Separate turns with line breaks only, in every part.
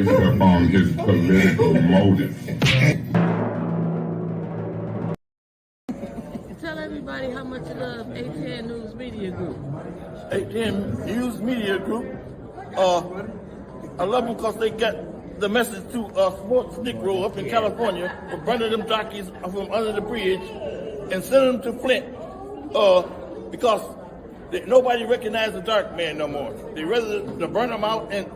based upon his political motive.
Tell everybody how much you love A10 News Media Group.
A10 News Media Group. I love them because they get the message to sports Negro up in California for burning them jockeys from under the bridge and sending them to Flint because nobody recognizes the dark man no more. They rather to burn them out and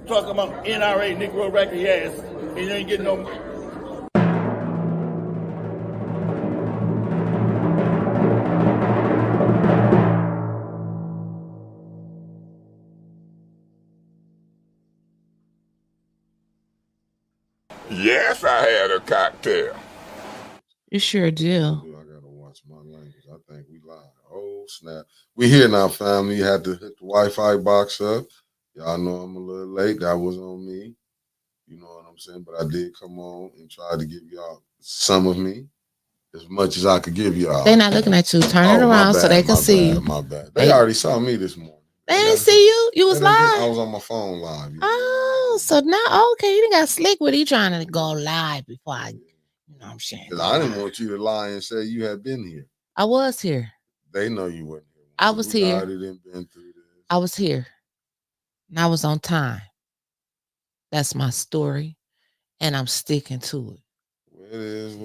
talk about NRA, Negro Racket ass, and you ain't getting no.
Yes, I had a cocktail.
You sure do.
I gotta watch my language. I think we live. Oh snap! We here now, family. You had to hit the Wi-Fi box up. Y'all know I'm a little late. That was on me. You know what I'm saying? But I did come on and try to give y'all some of me, as much as I could give y'all.
They're not looking at you. Turn it around so they can see you.
My bad. They already saw me this morning.
They didn't see you. You was live.
I was on my phone live.
Oh, so now okay, you done got slick with he trying to go live before I, you know what I'm saying?
Because I didn't want you to lie and say you had been here.
I was here.
They know you weren't here.
I was here.
Already done been through this.
I was here. And I was on time. That's my story. And I'm sticking to it.
Well, it is.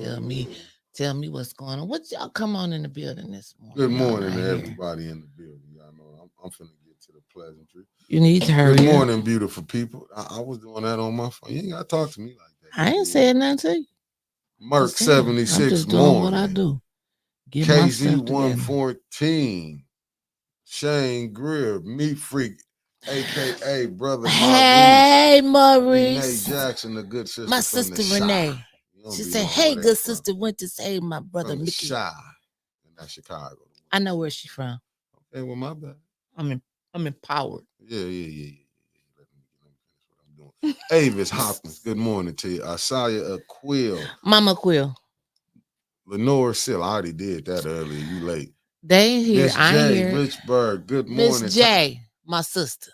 Tell me what's going on. What y'all come on in the building this morning?
Good morning to everybody in the building. Y'all know I'm finna get to the pleasantry.
You need to hurry.
Good morning, beautiful people. I was doing that on my phone. You ain't gotta talk to me like that.
I ain't saying nothing to you.
Merc 76
I'm just doing
morning.
what I do.
KZ 114. Shane Greer, Meat Freak, aka Brother.
Hey, Maurice.
Renee Jackson, the good sister.
My sister Renee. She said, "Hey, good sister, went to save my brother
from
Mickey."
Shy, and that's Chicago.
I know where she's from.
Okay, well, my bad.
I'm empowered.
Yeah. Let me finish what I'm doing. Avis Hopkins, good morning to you. Asaya Quill.
Mama Quill.
Lenore Sill, I already did that earlier. You late.
They ain't here.
Miss
I ain't
J,
here.
Richburg, good morning.
Miss J, my sister.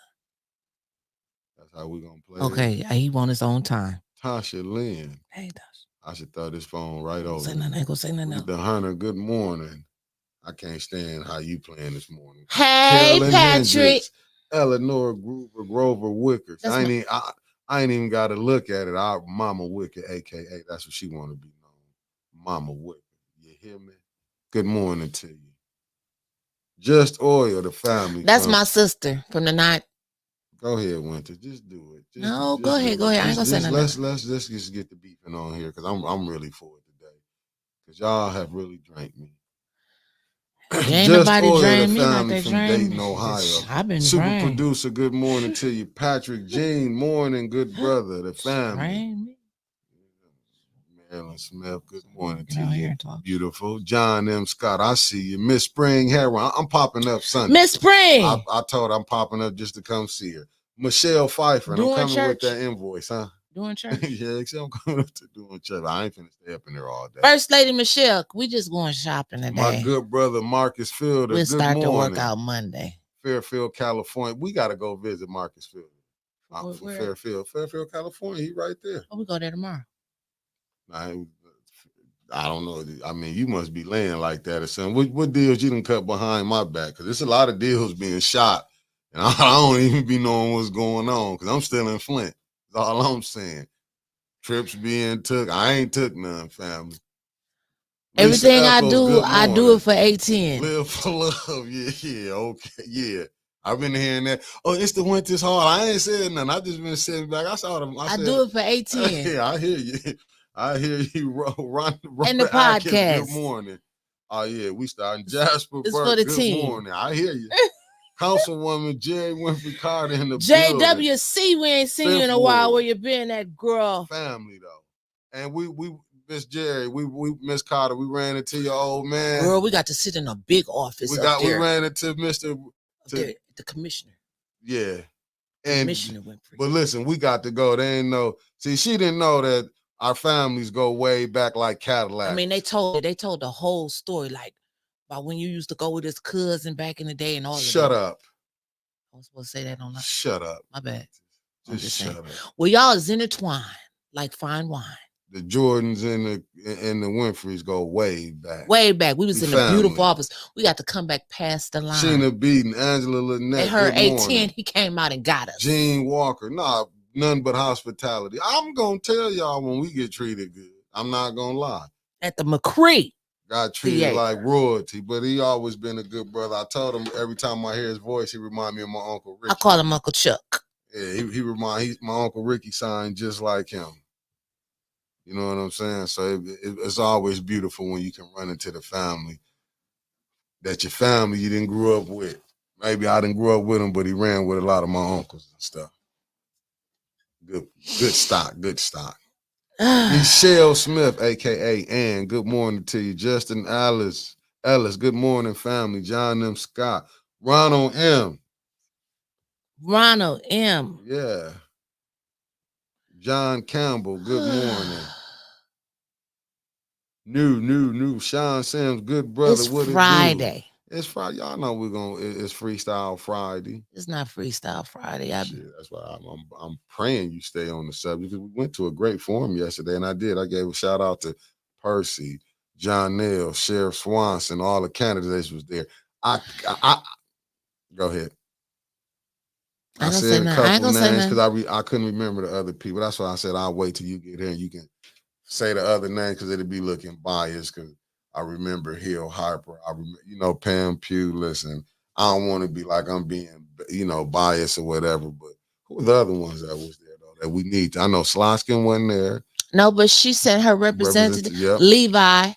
That's how we gonna play.
Okay, he want his own time.
Tasha Lynn.
Hey, Tasha.
I should throw this phone right over.
Say nothing. Go say nothing.
The Hunter, good morning. I can't stand how you playing this morning.
Hey,
Carolyn
Patrick.
Hendricks, Eleanor Grover Wickers. I ain't even got to look at it. Our Mama Wicker, aka that's what she want to be known. Mama Wicker. You hear me? Good morning to you. Just Oil, the family.
That's my sister from the night.
Go ahead, Winter. Just do it.
Go ahead. I ain't gonna say nothing.
Let's just get the beefing on here because I'm really for it today. Because y'all have really drank me.
Ain't nobody drained me like they
from
drained
Dayton, Ohio.
I've been
Super
drained.
Producer, good morning to you. Patrick Jean, morning, good brother, the family.
Drained me.
Marilyn Smith, good morning to you. Beautiful. John M. Scott, I see you. Miss Spring Heron, I'm popping up Sunday.
Miss Spring.
I told her I'm popping up just to come see her. Michelle Pfeiffer, I'm coming with that invoice, huh?
Doing church.
Yeah, I'm coming up to doing church. I ain't finna stay up in there all day.
First Lady Michelle, we just going shopping today.
My good brother Marcus Fielder.
We'll start to work out Monday.
Fairfield, California. We got to go visit Marcus Fielder. From Fairfield, California. He right there.
Oh, we go there tomorrow.
I don't know. I mean, you must be laying like that or something. What deals you done cut behind my back? Because there's a lot of deals being shot, and I don't even be knowing what's going on because I'm still in Flint. That's all I'm saying. Trips being took. I ain't took none, family.
Everything I do it for 18.
Live for love. Yeah, okay. Yeah. I've been hearing that. Oh, it's the winter's hard. I ain't said nothing. I just been sitting back. I saw them. I do
it for 18.
Yeah, I hear you. I hear you, Ron
and the podcast.
Atkins, good morning. Oh, yeah, we starting. Jasper
it's
Burke,
for the
good
team.
morning. I hear you. Councilwoman Jerry Winfrey Carter in the
JWC,
building.
we ain't seen you in a while. Where you been, that girl?
Family, though. And we Miss Jerry, we Miss Carter, we ran into your old man.
Girl, we got to sit in a big office
we ran into
the commissioner.
Yeah. And
Commissioner Winfrey.
But listen, we got to go. They ain't know. See, she didn't know that our families go way back like Cadillac.
I mean, they told the whole story, like about when you used to go with his cousin back in the day and all of that.
Shut up.
I was supposed to say that on that.
Shut up.
My bad. I'm
Just
just
shut
saying.
up.
Well, y'all is intertwined like fine wine.
The Jordans and the Winfreys go way back.
Way back. We was
We
in a beautiful
family.
office. We got to come back past the line.
Sheena Beaton, Angela Lynette.
They heard
good
810.
morning.
He came out and got us.
Gene Walker. Nah, none but hospitality. I'm gonna tell y'all when we get treated good. I'm not gonna lie.
At the McCree.
Got treated
Yeah.
like royalty, but he always been a good brother. I told him every time I hear his voice, he remind me of my Uncle Ricky.
I call him Uncle Chuck.
Yeah, my Uncle Ricky signed just like him. You know what I'm saying? So it's always beautiful when you can run into the family that your family you didn't grow up with. Maybe I didn't grow up with him, but he ran with a lot of my uncles and stuff. Good stock, good stock. Michelle Smith, aka Ann, good morning to you. Justin Ellis, good morning, family. John M. Scott, Ronald M.
Yeah.
John Campbell, good morning. New. Sean Sims, good brother.
It's
what
Friday.
It's Friday. Y'all know it's Freestyle Friday.
It's not Freestyle Friday.
Shit, that's why I'm praying you stay on the subject because we went to a great forum yesterday, and I did. I gave a shout out to Percy, John Neal, Sheriff Swanson, all the candidates was there. I go ahead. I said a couple names because I couldn't remember the other people. That's why I said I'll wait till you get here and you can say the other names because it'll be looking biased because I remember Hill Harper. I remember, Pam Pugh. Listen, I don't want to be like I'm being, biased or whatever, but who are the other ones that was there, though, that we need to? I know Sloskin wasn't there.
No, but she sent her representative,
yep.
Levi.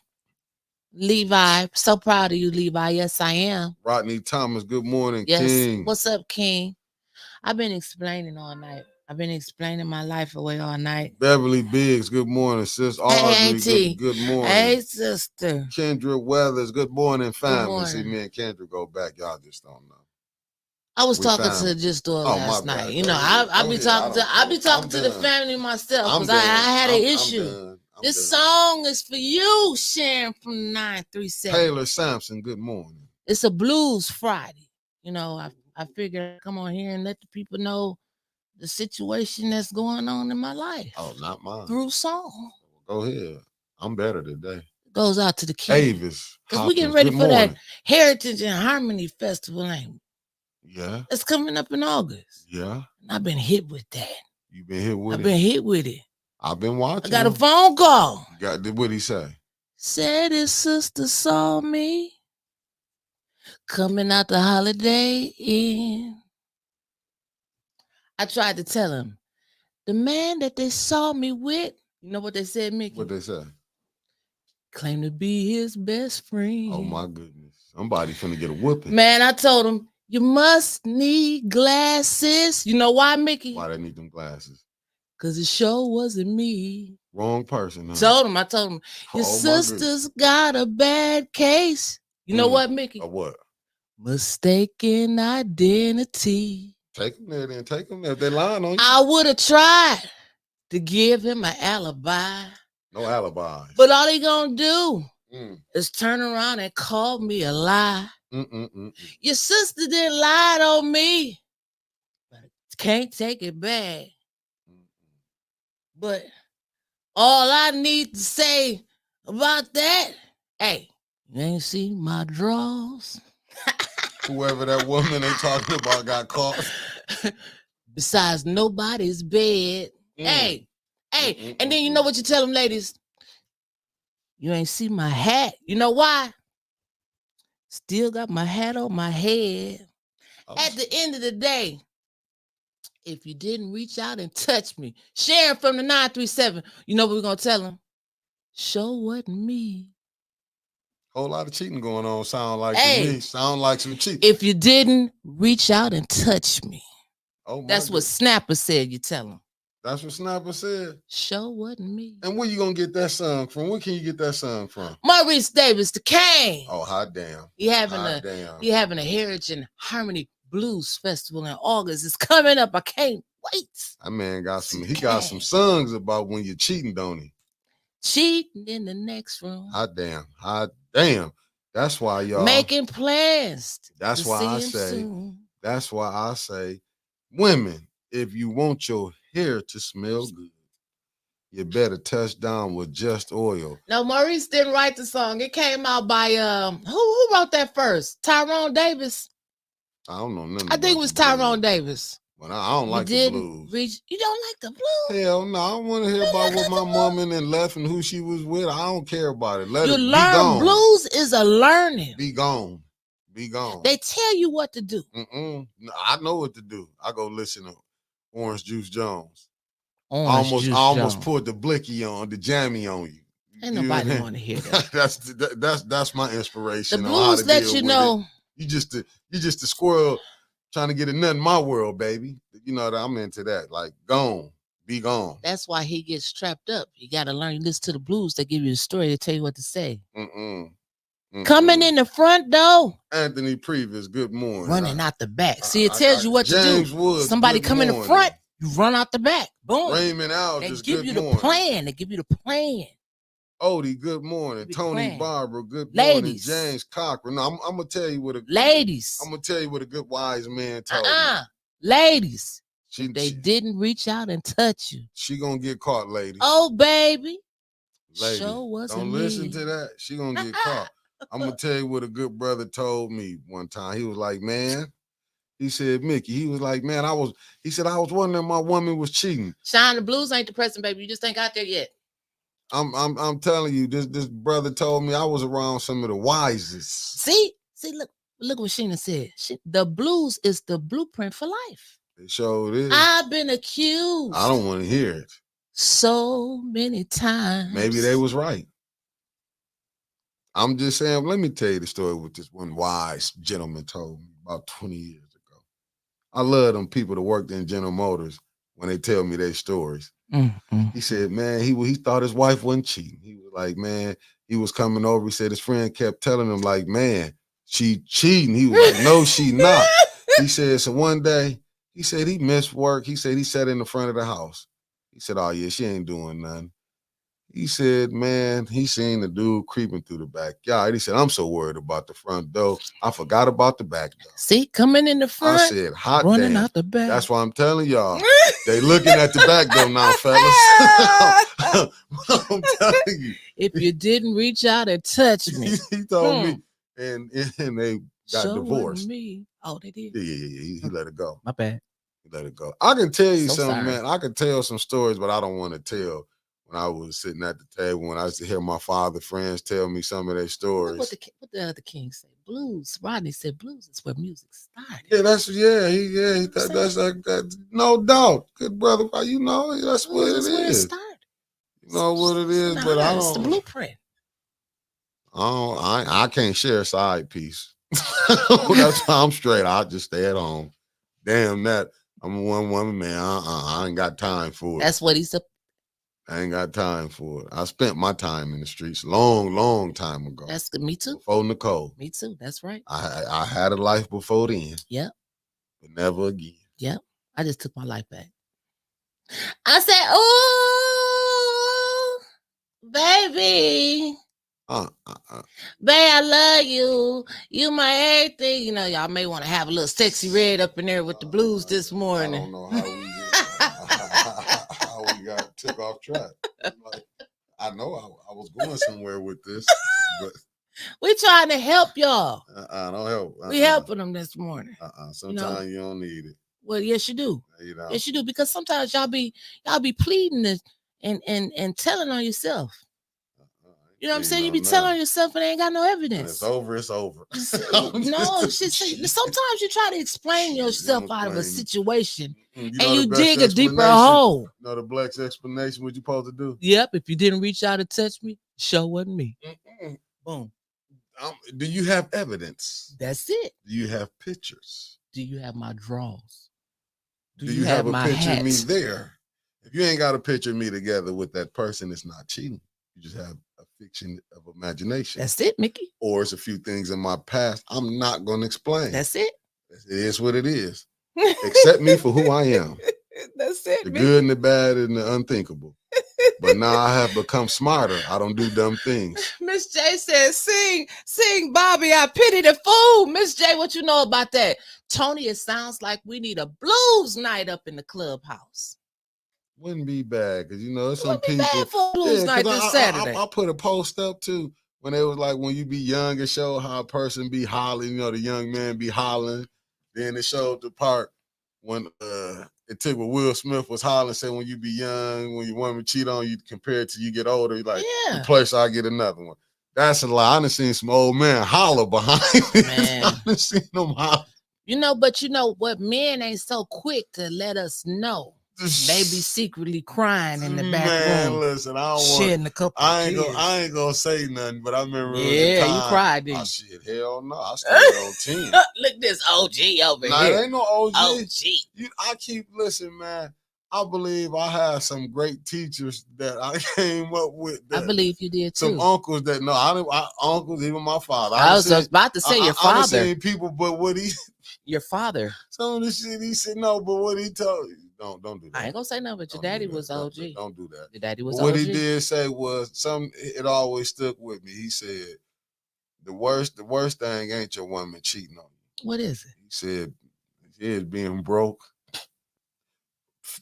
So proud of you, Levi. Yes, I am.
Rodney Thomas, good morning,
yes.
King.
What's up, King? I've been explaining all night. I've been explaining my life away all night.
Beverly Biggs, good morning, sis. Audrey, good morning.
Hey, sister.
Kendra Weathers, good morning, family. Good morning. See, me and Kendra go back. Y'all just don't know.
I was talking to Just Door last night. I be talking to the family myself because I had an issue. This song is for you, Sharon from 937.
Taylor Sampson, good morning.
It's a Blues Friday. I figured I'd come on here and let the people know the situation that's going on in my life.
Oh, not mine.
Through song.
Go ahead. I'm better today.
Goes out to the kids.
Avis.
Because we're getting ready for that Heritage and Harmony Festival, ain't we?
Yeah.
It's coming up in August.
Yeah.
And I've been hit with that.
You been hit with it?
I've been hit with it.
I've been watching.
I got a phone call.
What'd he say?
Said his sister saw me coming out the Holiday Inn. I tried to tell him, the man that they saw me with, you know what they said, Mickey?
What they say?
Claimed to be his best friend.
Oh, my goodness. Somebody finna get a whooping.
Man, I told him, you must need glasses. You know why, Mickey?
Why they need them glasses?
Because the show wasn't me.
Wrong person. Huh?
I told him, your sister's got a bad case. You know what, Mickey?
A what?
Mistaken identity.
Take them there then. Take them there. If they lying on you.
I would have tried to give him an alibi.
No alibis.
But all he gonna do is turn around and call me a lie. Your sister didn't lie on me. But can't take it back. But all I need to say about that, hey, you ain't see my drawers.
Whoever that woman they talking about got caught.
Besides nobody's bed. Hey, and then you know what you tell them, ladies? You ain't see my hat. You know why? Still got my hat on my head. At the end of the day, if you didn't reach out and touch me, Sharon from the 937, you know what we're going to tell them? Show wasn't me.
Whole lot of cheating going on. Sound like to me. Sound like some cheating.
If you didn't reach out and touch me,
that's
what Snapper said. You tell him.
That's what Snapper said.
Show wasn't me.
And where you gonna get that song from? Where can you get that song from?
Maurice Davis, the King.
Oh, hot damn.
He having a Heritage and Harmony Blues Festival in August. It's coming up. I can't wait.
That man got some. He got some songs about when you're cheating, don't he?
Cheating in the next room.
Hot damn. That's why y'all
making plans.
That's why I say. That's why I say, women, If you want your hair to smell good, you better touch down with Just Oil.
No, Maurice didn't write the song. It came out by who wrote that first? Tyrone Davis.
I don't know nothing.
I think it was Tyrone Davis.
But I don't like the blues.
You don't like the blues?
Hell no, I don't want to hear about what my mom and left and who she was with. I don't care about it. Let
you
it
learn.
be gone.
Blues is a learning.
Be gone. Be gone.
They tell you what to do.
No, I know what to do. I go listen to Orange Juice Jones.
Orange
I almost put the blicky on, the jammy on you.
Ain't nobody want to hear that.
that's my inspiration.
The blues let you know.
You just a squirrel trying to get a nut in my world, baby. You know that I'm into that. Like, gone, be gone.
That's why he gets trapped up. You got to learn. You listen to the blues. They give you a story. They tell you what to say. Coming in the front door.
Anthony Previs, good morning.
Running out the back. See, it tells you what
James
to do.
Woods,
somebody come in the front, you run out the back. Boom.
Raymond Aldridge,
They give you the plan. They give you the plan.
Odie, good morning. Tony
plan.
Barber, good
Ladies.
morning. James Cochran. No, I'm gonna tell you what a
ladies.
I'm gonna tell you what a good wise man told me.
Ladies.
She
didn't reach out and touch you.
She gonna get caught, ladies.
Oh, baby.
Lady,
Sure wasn't
don't
me.
listen to that. She gonna get caught. I'm gonna tell you what a good brother told me one time. He was like, man, he said, Mickey, he was like, man, I was wondering if my woman was cheating.
Shine, the blues ain't depressing, baby. You just ain't got there yet.
I'm telling you, this brother told me I was around some of the wisest.
See, look what Sheena said. The blues is the blueprint for life.
It showed is.
I've been accused.
I don't want to hear it.
So many times.
Maybe they was right. I'm just saying, let me tell you the story what this one wise gentleman told me about 20 years ago. I love them people that worked in General Motors when they tell me their stories. He said, man, he thought his wife wasn't cheating. He was like, man, he was coming over. He said his friend kept telling him, like, man, she cheating. He was like, no, she not. He said, so one day, he said he missed work. He said he sat in the front of the house. He said, oh, yeah, she ain't doing nothing. He said, man, he seen the dude creeping through the backyard. He said, I'm so worried about the front door. I forgot about the back door.
See, coming in the front.
I said, hot
running
damn.
out the back.
That's why I'm telling y'all. They looking at the back door now, fellas. I'm telling you.
If you didn't reach out and touch me.
He told me. And they got divorced.
Me. Oh, they did?
Yeah. He let it go.
My bad.
He let it go. I can tell you
So
something,
sorry.
man. I can tell some stories, but I don't want to tell. When I was sitting at the table, when I used to hear my father friends tell me some of their stories.
What the other king say? Blues. Rodney said blues is where music started.
Yeah, that's no doubt. Good brother, you know, that's what it
Where it
is.
started.
You know what it is, but I
It's the
don't.
blueprint.
I can't share a side piece. That's why I'm straight. I'll just stay at home. Damn that. I'm a one woman man. I ain't got time for it.
That's what he's.
I ain't got time for it. I spent my time in the streets long time ago.
That's good. Me too.
Before Nicole.
Me too. That's right.
I had a life before then.
Yep.
But never again.
Yep. I just took my life back. I said, oh, baby. Babe, I love you. You my everything. You know, y'all may want to have a little sexy red up in there with the blues this morning.
I don't know how we got took off track. Like, I know I was going somewhere with this, but
we trying to help y'all.
don't help.
We helping them this morning.
Sometimes you don't need it.
Well, yes, you do.
You know?
Yes, you do. Because sometimes y'all be pleading this and telling on yourself. You know what I'm saying? You be telling on yourself and they ain't got no evidence.
When it's over.
No, sometimes you try to explain yourself out of a situation
and
you dig a deeper hole.
You know the Black's explanation, what you supposed to do?
Yep. If you didn't reach out and touch me, sure wasn't me. Boom.
Do you have evidence?
That's it.
Do you have pictures?
Do you have my drawers?
Do you have a
my
picture
hat?
of me there? If you ain't got a picture of me together with that person, it's not cheating. You just have a fiction of imagination.
That's it, Mickey.
Or it's a few things in my past I'm not going to explain.
That's it.
It is what it is. Accept me for who I am.
That's it.
The
Mickey.
good and the bad and the unthinkable. But now I have become smarter. I don't do dumb things.
Miss J says, sing, Bobby, I pity the fool. Miss J, what you know about that? Tony, it sounds like we need a blues night up in the clubhouse.
Wouldn't be bad because you know there's
It
some
wouldn't be
people.
bad for a blues night
'cause
this Saturday.
I put a post up too when it was like when you be young, it showed how a person be hollering. You know, the young man be hollering. Then it showed the part when it took what Will Smith was hollering, said when you be young, when your woman cheat on you, compared to you get older, you're like,
Yeah.
the place I get another one. That's a lie. I done seen some old men holler behind me.
Man.
I done seen them holler.
You know, but you know what? Men ain't so quick to let us know. They be secretly crying in the back
Man,
room,
listen, I don't want.
shedding a couple
I
of
ain't
tears.
gonna say nothing, but I remember. it was a
Yeah, you
time-
cried, didn't
Oh
you?
shit, hell no! I stayed on 10.
Look at this OG over
Nah, it
here.
ain't no OG.
OG.
I keep listening, man. I believe I have some great teachers that I came up with.
I believe you did
some
too.
uncles that no, uncles, even my father.
I was about to say your
I done
father.
seen people, but what he
Your father.
some of the shit he said no, but what he told you, don't do that.
I ain't gonna say nothing, but your
Don't do
daddy
that.
was OG.
Don't do that.
Your daddy was
But what
OG.
he did say was it always stuck with me. He said the worst thing ain't your woman cheating on you.
What is it?
He said it is being broke,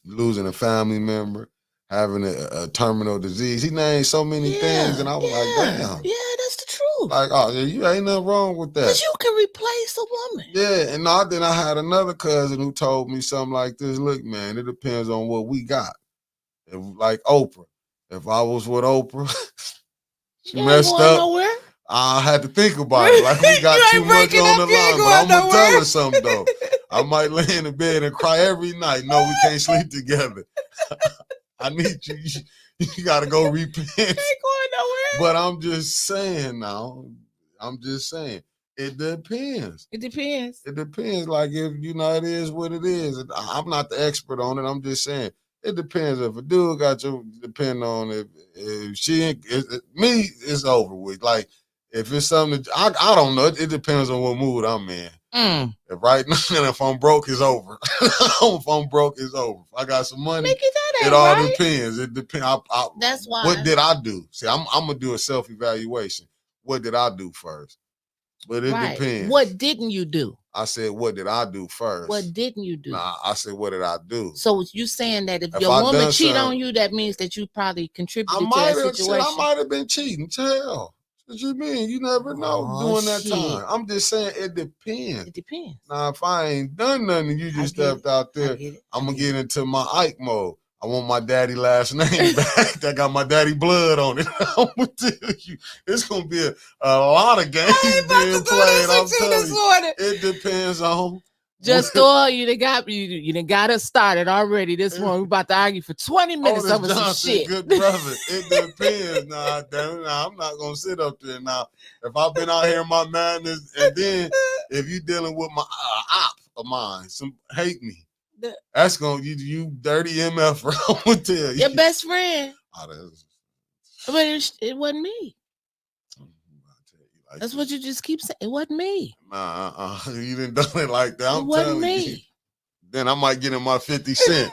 losing a family member, having a terminal disease. He named so many things, and I was like, damn.
Yeah, that's the truth.
Like, oh, yeah, you ain't nothing wrong with that.
Because you can replace a woman.
Yeah, and then I had another cousin who told me something like this. Look, man, it depends on what we got. If, like Oprah. If I was with Oprah, she
You ain't
messed
going
up.
nowhere.
I had to think about it. Like we got
You
too
ain't
much
breaking
on the
up, you ain't
line. But I'm
going
gonna tell
nowhere.
her something though. I might lay in the bed and cry every night. No, we can't sleep together. I need you. You gotta go repent.
You ain't going nowhere.
But I'm just saying now. I'm just saying. It depends.
It depends.
It depends. Like if you know it is what it is. I'm not the expert on it. I'm just saying it depends. If a dude got you, depend on if she ain't me, it's over with. Like if it's something that, I don't know. It depends on what mood I'm in. If right now, if I'm broke, it's over. If I'm broke, it's over. If I got some money,
Mickey, that ain't
it all
right.
depends. It depends.
That's why.
What did I do? See, I'm gonna do a self-evaluation. What did I do first? But it depends.
What didn't you do?
I said, what did I do first?
What didn't you do?
Nah, I said, what did I do?
So you saying that if
If
your
I
woman
done
cheat on
something-
you, that means that you probably contributed
I
to that
might have
situation.
I might have been cheating. Hell. What you mean? You never know
Oh,
during that
shit.
time. I'm just saying it depends.
It depends.
Now, if I ain't done nothing and you just
get
stepped out
I
there,
get it.
I'm gonna get into my Ike mode. I want my daddy last name back. That got my daddy blood on it. I'm gonna tell you, it's gonna be a lot of games being played. I'm telling you, it depends on.
Just throw you done got you done got us started already. This one we about to argue for 20 minutes
Otis
over some
Johnson,
shit.
good brother. It depends. Nah, damn it. Nah, I'm not gonna sit up there now. If I've been out here in my madness, and then if you dealing with my op of mine, some hate me. That's gonna you dirty MF. I'm gonna tell you.
Your best friend.
Oh, that's,
But it wasn't me.
I'll tell you like
That's
this.
what you just keep saying. It wasn't me.
Nah, you didn't done it like that.
It
I'm
wasn't
telling
me.
you. Then I might get in my 50 cent.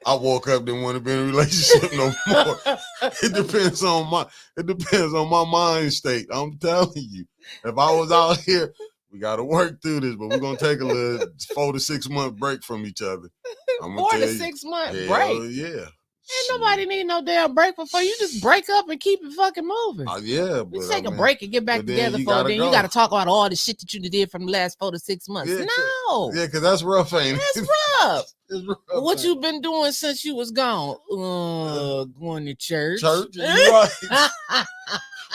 I woke up, didn't want to be in a relationship no more. It depends on my mind state. I'm telling you. If I was out here, we gotta work through this, but we're gonna take a little 4 to 6 month break from each other. I'm gonna
4
tell
to
you.
6 month
Hell
break.
yeah.
Ain't nobody need no damn break before you just break up and keep it fucking moving.
Yeah,
We
but
take
I
a
mean,
break and get back
but then
together
you
for
gotta
then
go.
you gotta talk about all the shit that you did from the last 4 to 6 months.
Yeah,
No.
Yeah, because that's rough, ain't it?
That's rough.
It's rough.
What
ain't
you been doing since you was gone? Going to
it?
church.
Church? You right.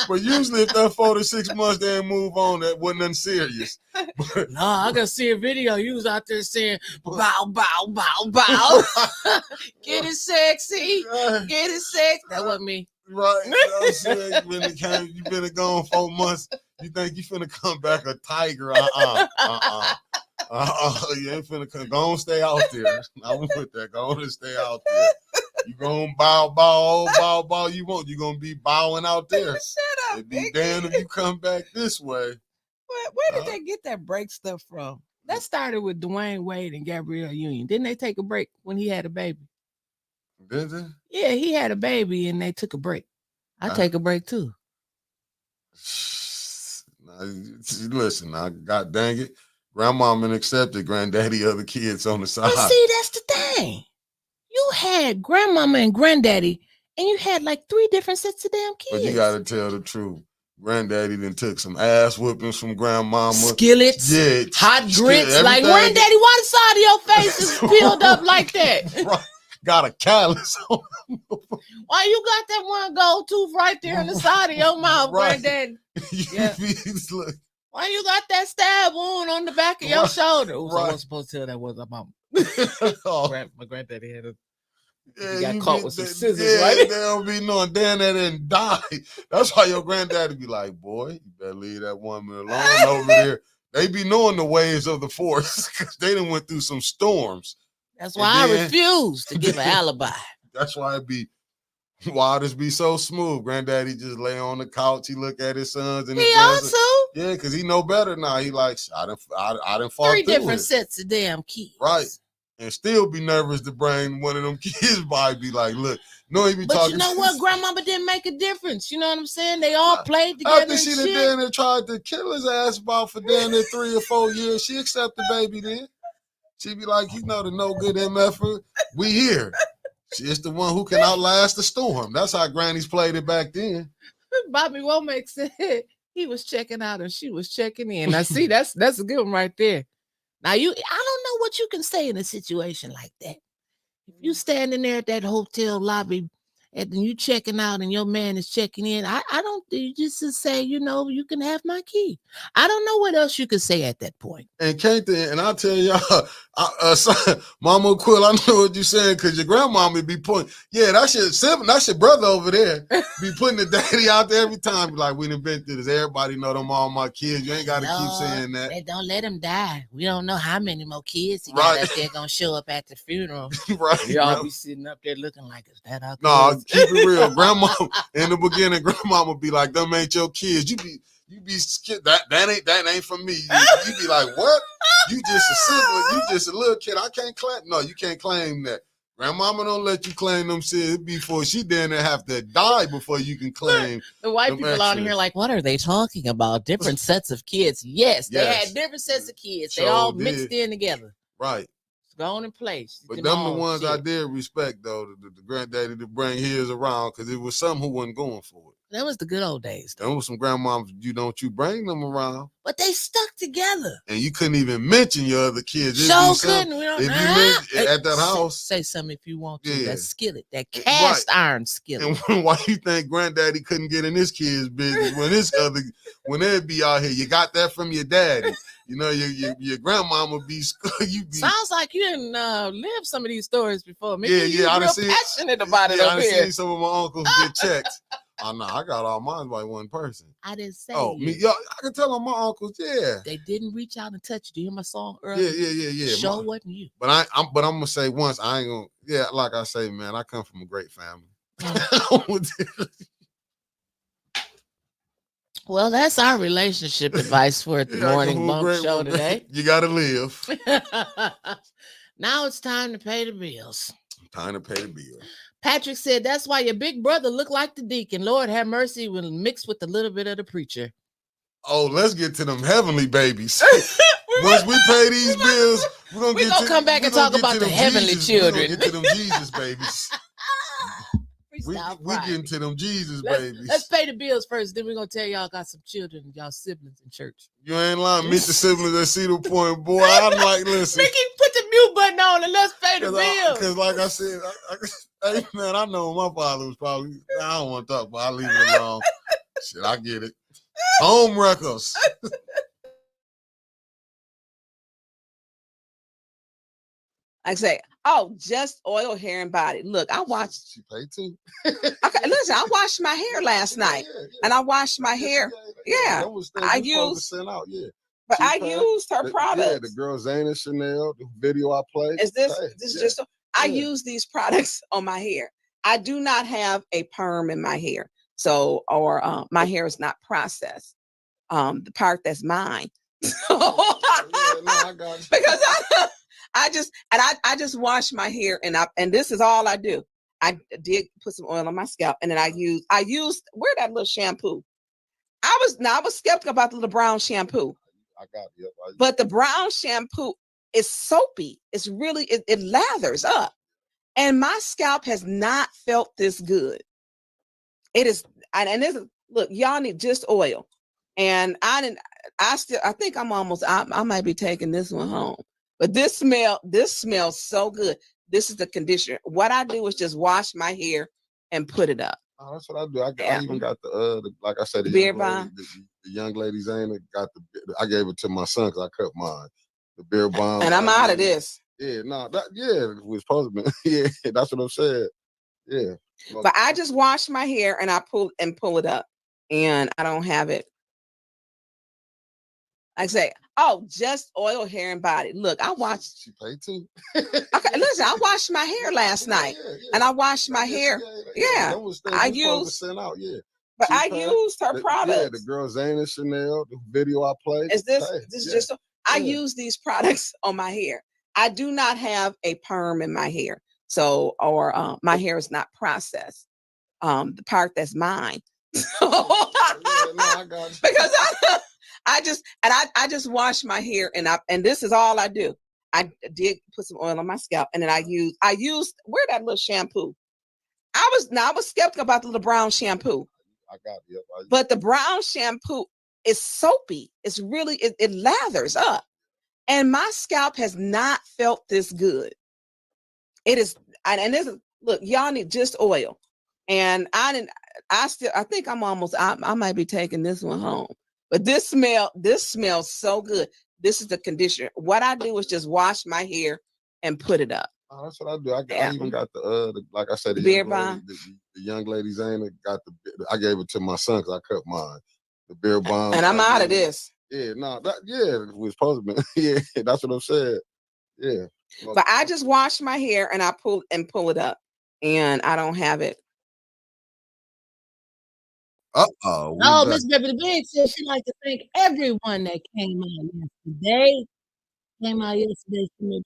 But usually if that 4 to 6 months they ain't move on, that wasn't nothing serious. But,
No, I gotta see a video. You was out there saying bow, bow, bow, bow. Get it sexy. Get it sexy. That wasn't me.
Right. You know what I'm saying? You been gone 4 months. You think you finna come back a tiger? You ain't finna come. Go on, stay out there. I went with that. Go on and stay out there. You gonna bow you want. You gonna be bowing out there.
Shut up.
It'd be
Mickey.
damned if you come back this way.
Where did they get that break stuff from? That started with Dwayne Wade and Gabrielle Union. Didn't they take a break when he had a baby?
Did they?
Yeah, he had a baby and they took a break. I take a break too.
Now, listen, now, God dang it. grandmama accepted granddaddy other kids on the side.
But see, that's the thing. You had grandmama and granddaddy, and you had like 3 different sets of damn kids.
But you gotta tell the truth. Granddaddy then took some ass whoopings from grandmama.
Skillets, hot grits. Like,
everything.
granddaddy, why the side of your face is peeled up like that?
Right. Got a callus on.
Why you got that one gold tooth right there in the side of your mouth,
Right.
granddaddy?
Yeah.
Why you got that stab wound on the back of your
Right.
shoulder? Ooh, so I
Right.
wasn't supposed to tell that was my mom.
Oh.
My granddaddy had a
Yeah,
he got
you
caught
be-
with some
they-
scissors,
yeah,
right?
They don't be knowing Dan that didn't die. That's why your granddaddy be like, boy, you better leave that woman alone over there. They be knowing the ways of the force because they done went through some storms.
That's
And
why I
then-
refuse to give an alibi.
That's why it be why this be so smooth. Granddaddy just lay on the couch. He look at his sons and his
He
grandsons.
also
Yeah, because he know better now. He like, I done fought
3
through
different
it.
sets of damn kids.
Right. And still be nervous to bring one of them kids by. Be like, look, no, he be
But
talking.
you know what? Grandmama didn't make a difference. You know what I'm saying? They all played together
After
and
she done
shit.
down there tried to kill his ass about for down there 3 or 4 years, she accept the baby then. She be like, you know the no good MF, we here. She's the one who can outlast the storm. That's how grannies played it back then.
Bobby Womack said he was checking out and she was checking in. Now, see, that's a good one right there. Now, I don't know what you can say in a situation like that. If you standing there at that hotel lobby and then you checking out and your man is checking in, I don't, you just to say, you know, you can have my key. I don't know what else you could say at that point.
And can't they, and I'll tell y'all, Mama Quill, I know what you're saying, because your grandmama be putting, yeah, that's your brother over there. Be putting the daddy out there every time. Be like, we done been through this. Everybody know them all my kids. You ain't got to keep saying that.
They don't let him die. We don't know how many more kids he
Right.
got up there gonna show up at the funeral.
Right.
Y'all be sitting up there looking like, is that our
No,
kids?
keep it real. Grandma in the beginning, grandma would be like, them ain't your kids. You be scared. That ain't for me. You be like, what? You just a sibling. You just a little kid. I can't claim. No, you can't claim that. Grandmama don't let you claim them shit before she then have to die before you can claim.
The white
them
people out
extras.
here like, what are they talking about? Different sets of kids. Yes, they
Yes.
had different sets of kids. They
Sure
all
did.
mixed in together.
Right.
Go on in place.
But them the ones I did respect though, the granddaddy to bring his around, because it was some who wasn't going for it.
That was the good old days.
There was some grandmoms, you bring them around.
But they stuck together.
And you couldn't even mention your other kids. It'd
So
be some-
couldn't. We don't
if you
know.
at that house.
Say something if you want to.
Yeah.
That skillet, that cast iron skillet.
And why you think granddaddy couldn't get in his kids' business when they'd be out here? You got that from your daddy. You know, your grandmama be you be.
Sounds like you didn't live some of these stories before. Maybe
Yeah,
you're
I done
real
seen-
passionate about it
I
up
done
here.
seen some of my uncles get checked. Oh no, I got all mine by one person.
I didn't say
Oh,
you.
me, yo, I can tell on my uncles, yeah.
They didn't reach out and touch you. Do you hear my song earlier?
Yeah.
Show wasn't you.
But I'm gonna say once, I ain't gonna, yeah, like I say, man, I come from a great family.
Well, that's our relationship advice for the
Yeah, I come
morning
from a
bump
great
show
one, man.
today.
You gotta live.
Now it's time to pay the bills.
Time to pay the bill.
Patrick said that's why your big brother looked like the deacon. Lord have mercy when mixed with a little bit of the preacher.
Oh, let's get to them heavenly babies. Once we pay these bills, we're
gonna come back and talk about the heavenly children.
We're gonna get to them Jesus babies. we
Freestyle
getting
Friday.
to them Jesus
Let's
babies.
pay the bills first. Then we're gonna tell y'all got some children, y'all siblings in church.
You ain't lying. Meet the siblings at Cedar Point, boy. I'm like, listen.
Mickey, put the mute button on and let's pay the bills.
Because like I said, hey man, I know my father was probably, I don't want to talk, but I'll leave it alone. Shit, I get it. Home records.
I say, oh, just oil, hair, and body. Look, I watched.
She paid too.
Okay, listen, I washed my hair last night, and I washed my hair. Yeah,
That was
I
you supposed to
used-
send out, yeah.
but
She
I
paid.
used her
Yeah,
products.
the girl Zana Chanel, the video I played.
Is this
Hey,
this
yeah.
just? I
yeah.
use these products on my hair. I do not have a perm in my hair, so my hair is not processed. The part that's mine.
Yeah, no, I got you.
Because I just wash my hair and this is all I do. I did put some oil on my scalp and then I used where that little shampoo. I was skeptical about the little brown shampoo.
I got it. Yep,
But the brown shampoo is soapy. It's really, it lathers up. And my scalp has not felt this good. It is, and this is, look, y'all need just oil. And I think I might be taking this one home. But this smells so good. This is the conditioner. What I do is just wash my hair and put it up.
Oh, that's what I do. I even got the like I said, the
Beard
young lady,
balm.
the young lady Zana got I gave it to my son because I cut mine. The beard balm.
And I'm out of this.
Yeah, no, we're supposed to be. Yeah, that's what I'm saying. Yeah.
But I just wash my hair and I pull it up. And I don't have it. I say, oh, just oil, hair, and body. Look, I watched.
She paid too.
Okay, listen, I washed my hair last night. And I washed my hair. Yeah. I used.
Send out, yeah.
But I used her products.
Yeah, the girl Zana Chanel, the video I played.
Is this just I use these products on my hair. I do not have a perm in my hair. So, or my hair is not processed. The part that's mine.
I got you.
Because I just wash my hair and this is all I do. I did put some oil on my scalp and then I used where that little shampoo. I was skeptical about the little brown shampoo.
I got it. Yep,
but the brown shampoo is soapy. It's really, it lathers up. And my scalp has not felt this good. It is, and this is, look, y'all need just oil. And I think I might be taking this one home. But this smells so good. This is the conditioner. What I do is just wash my hair and put it up.
Oh, that's what I do. I even got the like I said, the
beard balm.
The young lady Zana got I gave it to my son because I cut mine. The beard balm.
And I'm out of this.
Yeah, no, we're supposed to be. Yeah, that's what I'm saying. Yeah.
But I just wash my hair and I pull it up. And I don't have it.
Oh, Miss Baby the Big said she'd like to thank everyone that came out yesterday. She made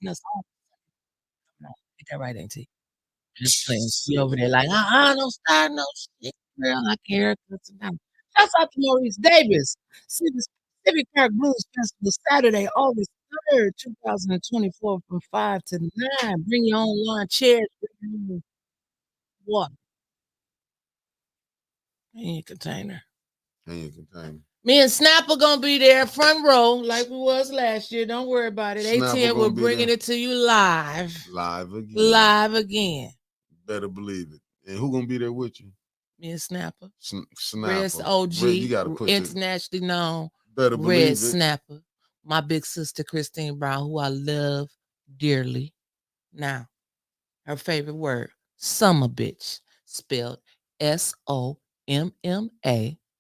us all. Get that right, ain't he? Just playing. She over there like, don't start no shit, girl. I care. Shouts out to Maurice Davis. See the Civic Park Blues Festival Saturday, August 3rd, 2024, from 5 to 9. Bring your own lawn chairs. Bring your own water. In your container. Me and Snapper gonna be there front row like we was last year. Don't worry about it. ATM, we're bringing it to you live. Live again.
Better believe it. And who gonna be there with you?
Me and Snapper.
Snapper.
Red OG,
you gotta put
internationally known.
Better believe
Red
it.
Snapper. My big sister Christine Brown, who I love dearly. Now, her favorite word, summer bitch, spelled SOMMA.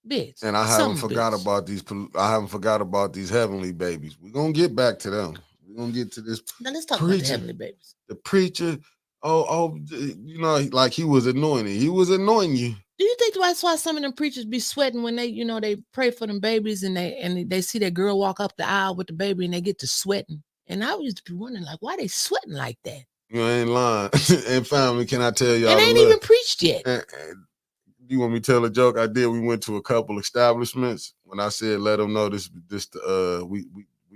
Bitch.
And I haven't forgot about these. I haven't forgot about these heavenly babies. We're gonna get back to them. We're gonna get to this.
Now let's talk about the heavenly babies.
The preacher, you know, like he was anointed. He was anointing you.
Do you think that's why some of them preachers be sweating when they, they pray for them babies and they see that girl walk up the aisle with the baby and they get to sweating? And I used to be wondering, like, why they sweating like that?
You ain't lying. And family, can I tell y'all?
It ain't even preached yet.
You want me to tell a joke I did? We went to a couple establishments. When I said let them know this we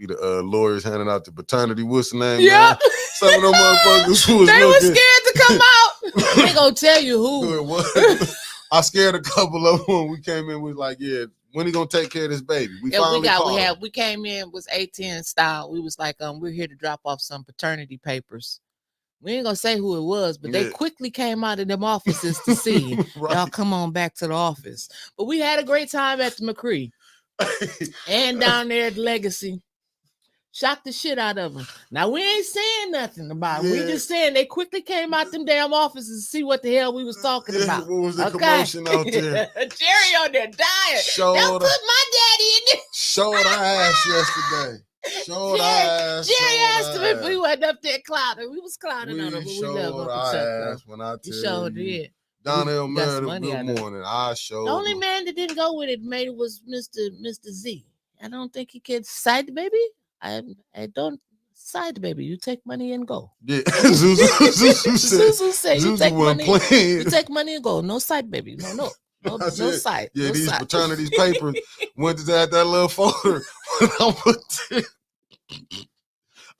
the lawyers handing out the paternity. What's the name?
Yeah.
Some of them motherfuckers who was
were scared to come out. They gonna tell you who.
It was. I scared a couple of them. We came in with like, yeah, when he gonna take care of this baby? We came in was A10 style. We was like,
we're here to drop off some paternity papers. We ain't gonna say who it was, but they quickly came out of them offices to see. Right. Y'all come on back to the office. But we had a great time at the McCree and down there at Legacy. Shocked the shit out of them. Now we ain't saying nothing about it. We just saying they quickly came out them damn offices to see what the hell we was talking about.
What was the commotion out there?
Jerry on there dying. Don't put my daddy in there.
Showed our ass yesterday. Jerry
asked him if we wasn't up there clouding. We was clouding on him, but we love him.
When I tell
sure did.
Donnell Meredith, good morning. I showed.
The only man that didn't go with it was Mr. Z. I don't think he could side the baby. I don't side the baby. You take money and go.
Yeah, Zuzu
said you take money. You take money and go. No side baby. No. No,
I
no
said,
sight.
yeah,
no
these
sight.
fraternities papers went to that little folder. When I put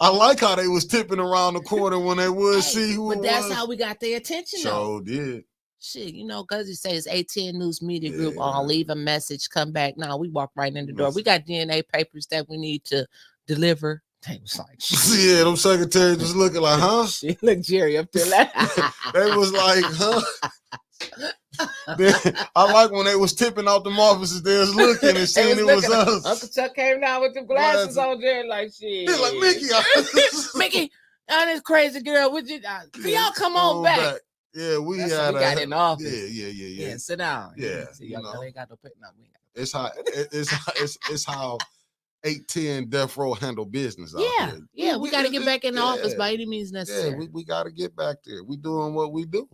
I like how they was tipping around the corner when they would
Hey,
see who
but
it
that's
was.
how we got their attention, though.
So did.
Shit, you know, because you say it's ATN News Media Group.
Yeah.
I'll leave a message, come back. Now we walk right in the door. We got DNA papers that we need to deliver. They was like, shit.
Yeah, them secretaries was looking like, huh?
Shit, look, Jerry up there.
They was like, huh? I like when they was tipping out them offices, they was looking and
They
seeing it was us.
Uncle Chuck came down with the glasses on there, like shit.
They're like, Mickey,
Mickey, and this crazy girl, would you? Y'all come on back.
Yeah, we
That's
had
what we got in the office.
Yeah.
Sit down.
Yeah,
See,
you
y'all
know.
ain't got no put. No, we ain't got
It's how 810 Death Row handle business out
Yeah,
here.
yeah, we got to get back in the office
yeah.
by any means necessary.
Yeah, we got to get back there. We doing what we doing.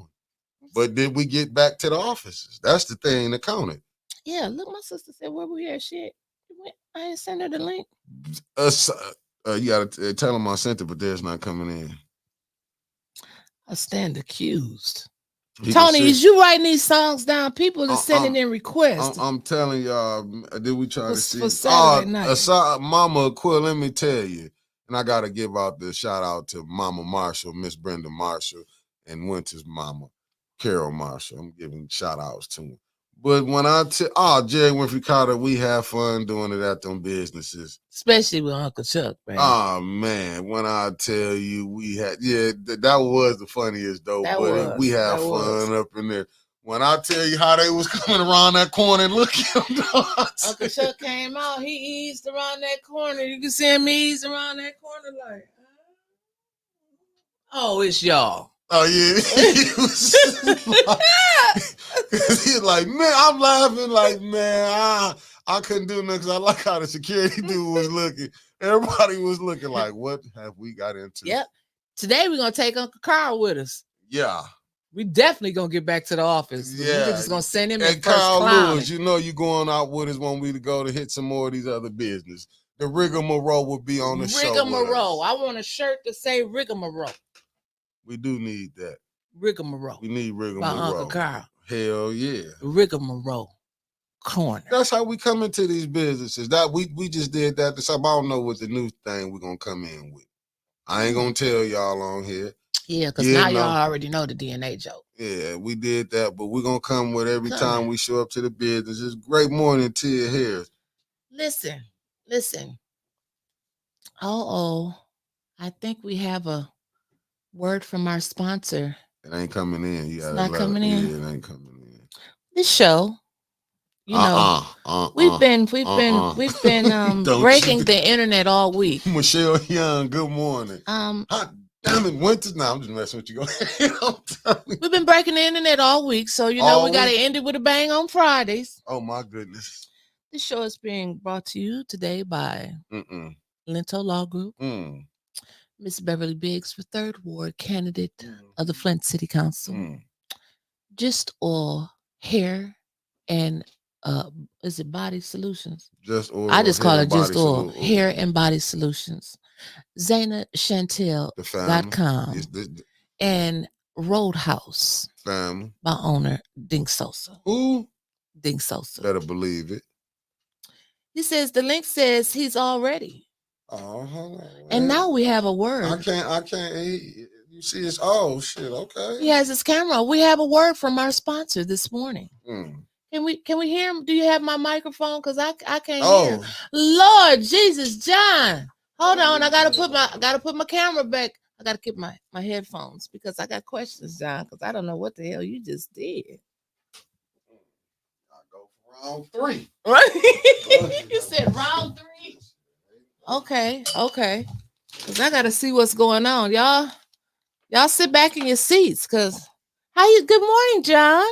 But did we get back to the offices? That's the thing that counted.
Yeah, look, my sister said, where we at? Shit. I ain't send her the link.
You got to tell them I sent it, but there's not coming in.
I stand accused.
People
Tony,
say-
is you writing these songs down? People are sending in requests.
I'm telling y'all, did we try to see?
For Saturday night.
Mama Quill, let me tell you, and I got to give out the shout out to Mama Marshall, Miss Brenda Marshall, and Winter's mama, Carol Marshall. I'm giving shout outs to them. But when Jerry Winfrey Carter, we have fun doing it at them businesses.
Especially with Uncle Chuck, man.
Oh, man, when I tell you we had, that was the funniest, though. We had fun up in there. When I tell you how they was coming around that corner and looking,
Uncle Chuck came out, he eased around that corner. You can see him ease around that corner like, oh, it's y'all.
Oh, yeah. He's like, man, I'm laughing like, man, I couldn't do nothing because I like how the security dude was looking. Everybody was looking like, what have we got into?
Yep. Today we're going to take Uncle Carl with us.
Yeah.
We definitely going to get back to the office.
Yeah.
We're just going to send him
and
in first
Carl
clown.
Lewis, you know you going out with us when we to go to hit some more of these other business. The rigmarole will be on the show.
Rigmarole. I want a shirt to say rigmarole.
We do need that.
Rigmarole.
We need
By
rigmarole.
Uncle Carl.
Hell yeah.
Rigmarole corner.
That's how we come into these businesses. That we just did that. I don't know what the new thing we're gonna come in with. I ain't gonna tell y'all on here.
Yeah, because now y'all already know the DNA joke.
Yeah, we did that, but we're gonna come with every time we show up to the business. It's great morning to you here.
Listen. I think we have a word from our sponsor.
It ain't coming in.
It's not coming in.
Yeah, it ain't coming in.
This show, you know, we've been breaking the internet all week.
Michelle Young, good morning. Hot damn it, Winters. Now I'm just messing with you.
We've been breaking the internet all week, so you know we got to end it with a bang on Fridays.
Oh my goodness.
This show is being brought to you today by Lento Law Group. Miss Beverly Biggs for 3rd Ward candidate of the Flint City Council. Just Oil Hair and is it Body Solutions?
Just Oil.
I just call it Just Oil Hair and Body Solutions. ZanaChantel.com and Roadhouse
family
by owner Dink Sosa.
Who?
Dink Sosa.
Better believe it.
He says the link says he's all ready.
Oh,
and now we have a word.
I can't. You see, it's shit. Okay.
He has his camera. We have a word from our sponsor this morning. Can we hear him? Do you have my microphone? Because I can't hear him. Lord Jesus, John. Hold on. I gotta put my camera back. I gotta keep my headphones because I got questions, John, because I don't know what the hell you just did.
I go for round 3.
You said round 3? Okay. Because I gotta see what's going on. Y'all sit back in your seats because good morning, John.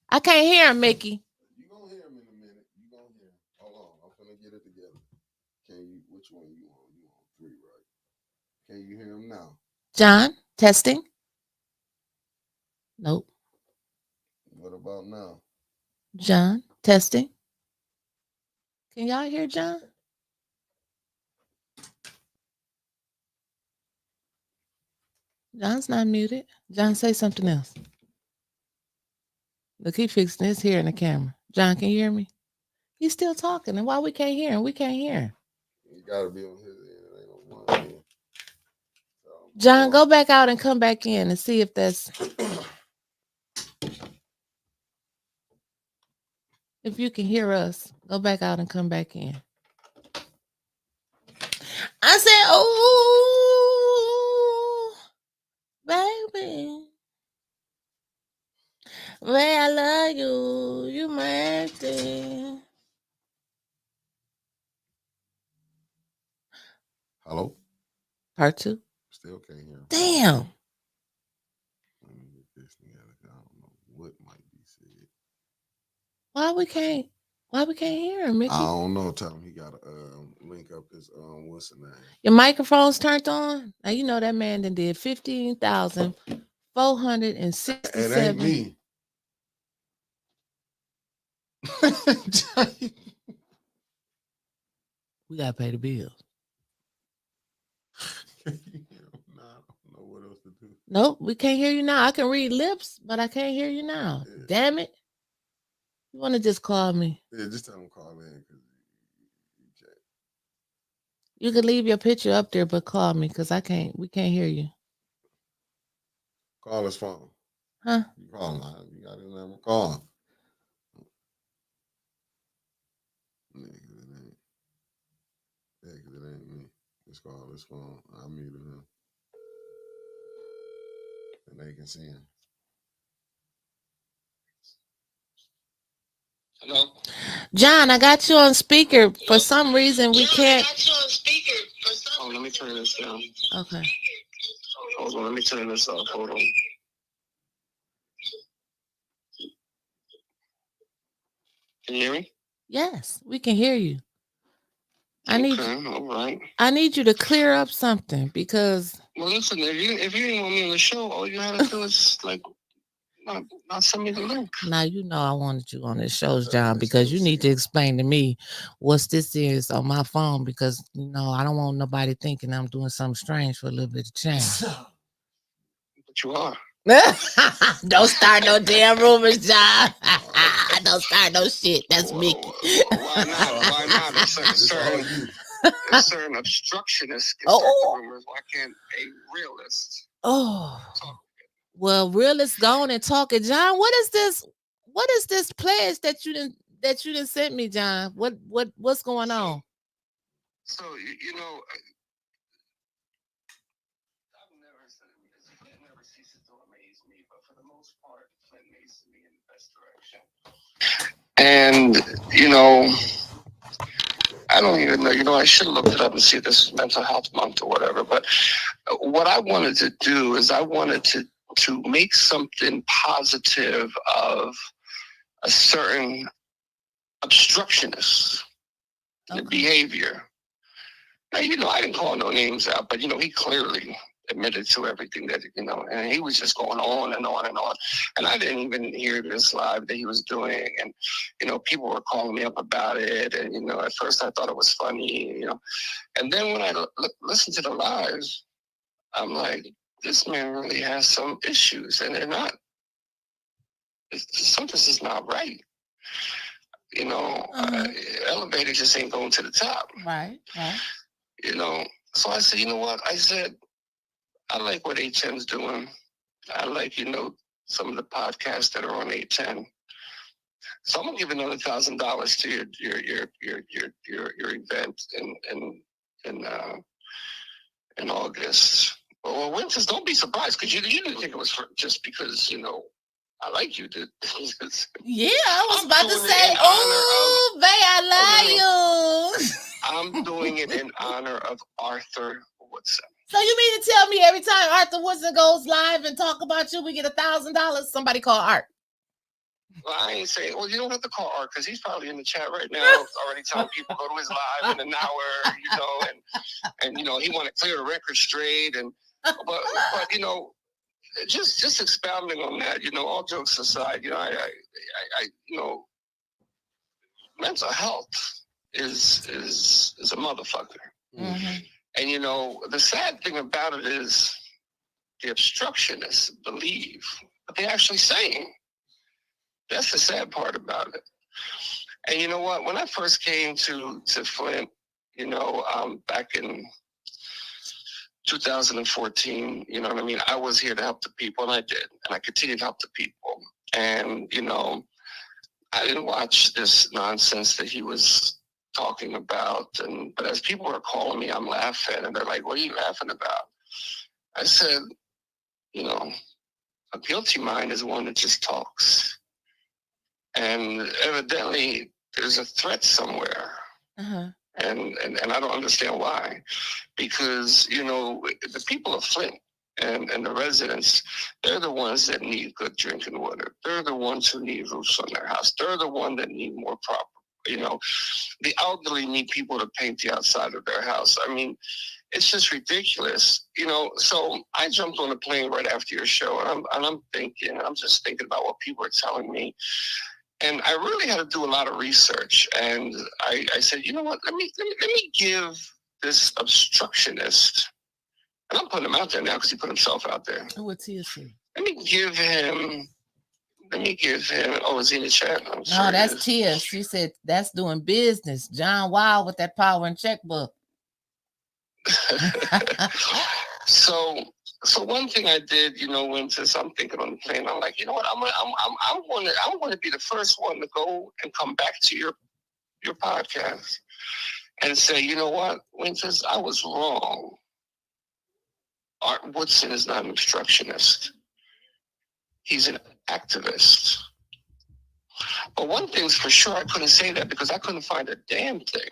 I can't hear him, Mickey.
You gonna hear him in a minute. You gonna hear him. Hold on, I'm gonna get it together. Which one you on? You on 3, right? Can you hear him now?
John, testing. Nope.
What about now?
John, testing. Can y'all hear John? John's not muted. John, say something else. Look, he fixing his hair in the camera. John, can you hear me? He's still talking, and why we can't hear him? We can't hear him.
You gotta be on his end. It ain't on mine end.
John, go back out and come back in and see if that's if you can hear us. Go back out and come back in. I said, oh, baby. Way I love you. You my thing.
Hello?
Part 2.
Still can't hear him.
Damn.
Let me get this together. I don't know what might be said.
Why we can't hear him, Mickey?
I don't know. Tell him he gotta link up his what's the name?
Your microphone's turned on. Now you know that man done did 15,467.
It ain't me.
We gotta pay the bills.
I don't know what else to do.
Nope, we can't hear you now. I can read lips, but I can't hear you now.
Yeah.
Damn it. You want to just call me?
Yeah, just tell him call in.
You can leave your picture up there, but call me because we can't hear you.
Call his phone.
Huh?
You call him. You got his number. Call him. Yeah, because it ain't me. Just call his phone. I muted him. And they can see him.
Hello?
John, I got you on speaker. For some reason, we can't.
Oh, let me turn this down.
Okay.
Hold on, let me turn this off. Hold on. Can you hear me?
Yes, we can hear you. I need
all right.
I need you to clear up something because.
Well, listen, if you didn't want me on the show, all you had to do is not send me the link.
Now you know I wanted you on this show, John, because you need to explain to me what this is on my phone because I don't want nobody thinking I'm doing something strange for a little bit of change.
But you are.
Don't start no damn rumors, John. Don't start no shit. That's Mickey.
Why not? Why not? Certain obstructionists get rumors. Why can't a realist?
Oh. Well, realist gone and talking, John. What is this? What is this pledge that you didn't send me, John? What's going on?
So it never ceases to amaze me, but for the most part, it amazes me in the best direction. And I don't even know. I should have looked it up and see this mental health month or whatever. But what I wanted to do is I wanted to make something positive of a certain obstructionist behavior. Now, I didn't call no names out, but, he clearly admitted to everything that, and he was just going on and on and on. And I didn't even hear this live that he was doing. And, people were calling me up about it. And, at first I thought it was funny, And then when I listened to the lives, I'm like, this man really has some issues, and they're not. Something's just not right. Elevator just ain't going to the top.
Right.
So I said, you know what? I said, I like what A10's doing. I like, some of the podcasts that are on A10. So I'm gonna give another $1,000 to your event in August. Well, Winters, don't be surprised because you didn't think it was just because I like you.
Yeah, I was about to say, oh, babe, I love you.
I'm doing it in honor of Arthur Woodson.
So you mean to tell me every time Arthur Woodson goes live and talk about you, we get $1,000? Somebody call Art.
Well, I ain't saying, well, you don't have to call Art because he's probably in the chat right now already telling people go to his live in an hour, and he want to clear the record straight. But just expounding on that, all jokes aside, I mental health is a motherfucker.
Mm-hmm.
And the sad thing about it is the obstructionists believe what they're actually saying. That's the sad part about it. And you know what? When I first came to Flint, back in 2014, you know what I mean? I was here to help the people, and I did. And I continued to help the people. And, I didn't watch this nonsense that he was talking about. But as people were calling me, I'm laughing. And they're like, what are you laughing about? I said, a guilty mind is one that just talks. And evidently, there's a threat somewhere.
Uh-huh.
And I don't understand why. Because, the people of Flint and the residents, they're the ones that need good drinking water. They're the ones who need roofs on their house. They're the ones that need more proper, the elderly need people to paint the outside of their house. I mean, it's just ridiculous, So I jumped on a plane right after your show, and I'm just thinking about what people are telling me. And I really had to do a lot of research. And I said, you know what, let me give this obstructionist, and I'm putting him out there now because he put himself out there.
What's he say?
Let me give him, oh, is he in the chat?
No, that's Tia. She said that's doing business. John Wild with that power and checkbook.
So one thing I did, Winters, I'm thinking on the plane, I'm like, you know what, I'm going to be the first one to go and come back to your podcast and say, you know what, Winters, I was wrong. Art Woodson is not an obstructionist. He's an activist. But one thing's for sure, I couldn't say that because I couldn't find a damn thing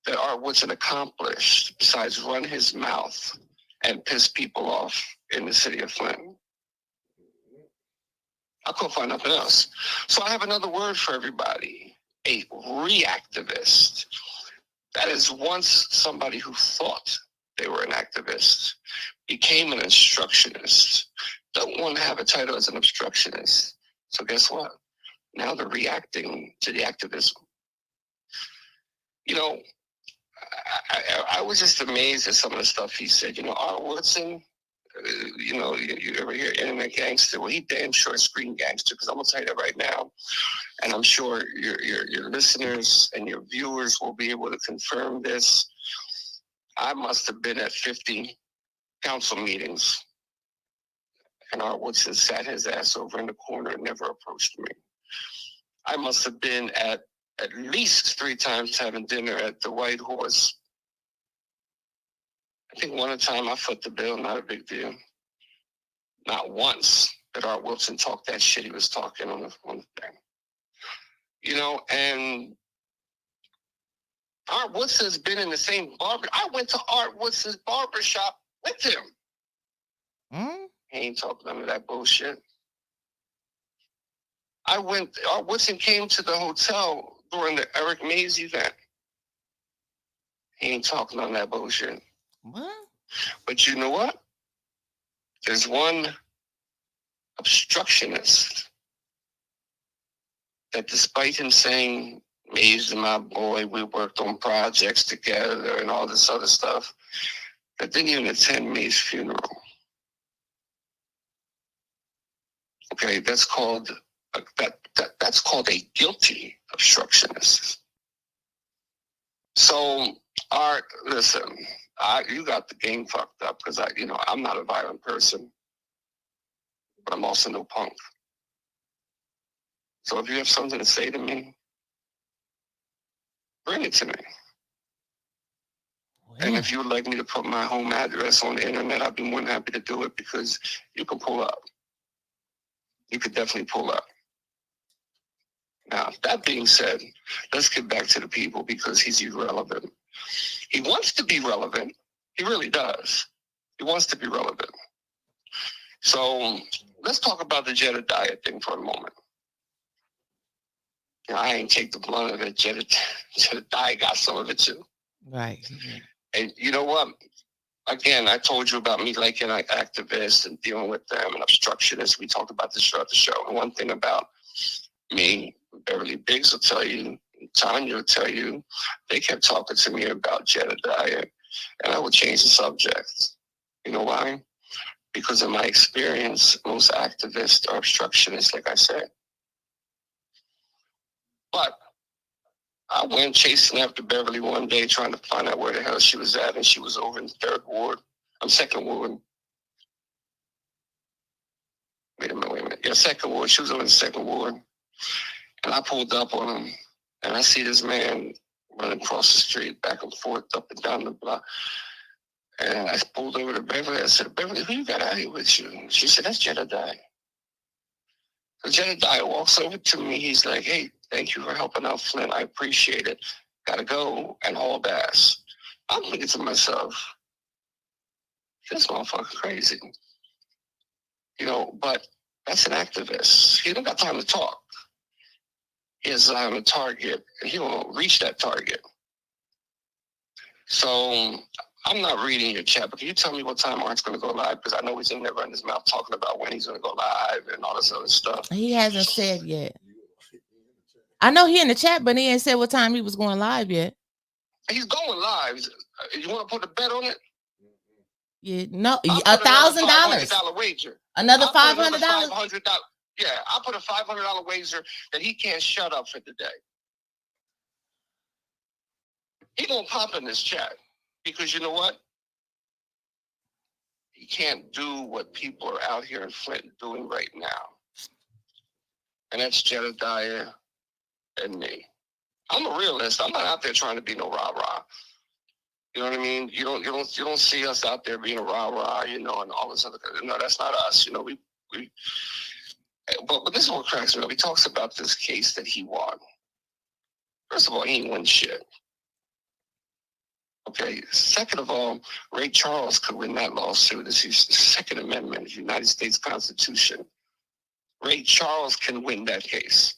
that Art Woodson accomplished besides run his mouth and piss people off in the city of Flint. I couldn't find nothing else. So I have another word for everybody, a reactivist. That is once somebody who thought they were an activist, became an obstructionist, don't want to have a title as an obstructionist. So guess what? Now they're reacting to the activism. I was just amazed at some of the stuff he said. Art Woodson, you ever hear internet gangster? Well, he damn sure screen gangster, because I'm going to tell you that right now. And I'm sure your listeners and your viewers will be able to confirm this. I must have been at 50 council meetings, and Art Woodson sat his ass over in the corner and never approached me. I must have been at least 3 times having dinner at the White Horse. I think one time I foot the bill, not a big deal. Not once did Art Woodson talk that shit he was talking on the thing. And Art Woodson's been in the same barber. I went to Art Woodson's barbershop with him. He ain't talking none of that bullshit. Art Woodson came to the hotel during the Eric Mays event. He ain't talking on that bullshit.
What?
But you know what? There's one obstructionist that, despite him saying, Mays is my boy, we worked on projects together and all this other stuff, that didn't even attend Mays' funeral. Okay, that's called that's called a guilty obstructionist. So, Art, listen, you got the game fucked up because I'm not a violent person, but I'm also no punk. So if you have something to say to me, bring it to me. Wow. And if you would like me to put my home address on the internet, I'd be more than happy to do it, because you can pull up. You could definitely pull up. Now, that being said, let's get back to the people, because he's irrelevant. He wants to be relevant. He really does. He wants to be relevant. So let's talk about the Jedediah thing for a moment. I ain't take the blunt of it. Jedediah got some of it too.
Right.
And you know what? Again, I told you about me liking activists and dealing with them and obstructionists. We talked about this throughout the show. And one thing about me, Beverly Biggs will tell you, Tanya will tell you, they kept talking to me about Jedediah, and I would change the subject. You know why? Because in my experience, most activists are obstructionists, like I said. But I went chasing after Beverly one day, trying to find out where the hell she was at, and she was over in Third Ward. I'm Second Ward. Wait a minute. Yeah, Second Ward. She was over in Second Ward, and I pulled up on him, and I see this man running across the street, back and forth, up and down the block. And I pulled over to Beverly. I said, "Beverly, who you got out here with you?" She said, "That's Jedediah." So Jedediah walks over to me. He's like, "Hey, thank you for helping out Flint. I appreciate it. Gotta go," and hauled ass. I'm thinking to myself, this motherfucker crazy. But that's an activist. He don't got time to talk. He has an eye on a target, and he won't reach that target. So I'm not reading your chat, but can you tell me what time Art's going to go live? Because I know he's in there running his mouth talking about when he's going to go live and all this other stuff.
He hasn't said yet. I know he in the chat, but he ain't said what time he was going live yet.
He's going live. You want to put a bet on it?
Yeah, no,
$1,000
$1,000
wager.
Another
$500.
$500.
Yeah, I'll put a $500 wager that he can't shut up for the day. He gonna pop in this chat because you know what? He can't do what people are out here in Flint doing right now, and that's Jedediah and me. I'm a realist. I'm not out there trying to be no rah-rah. You know what I mean? You don't see us out there being a rah-rah, and all this other. No, that's not us. But this is what cracks me up. He talks about this case that he won. First of all, he ain't win shit. Okay. Second of all, Ray Charles could win that lawsuit. It's his Second Amendment of the United States Constitution. Ray Charles can win that case.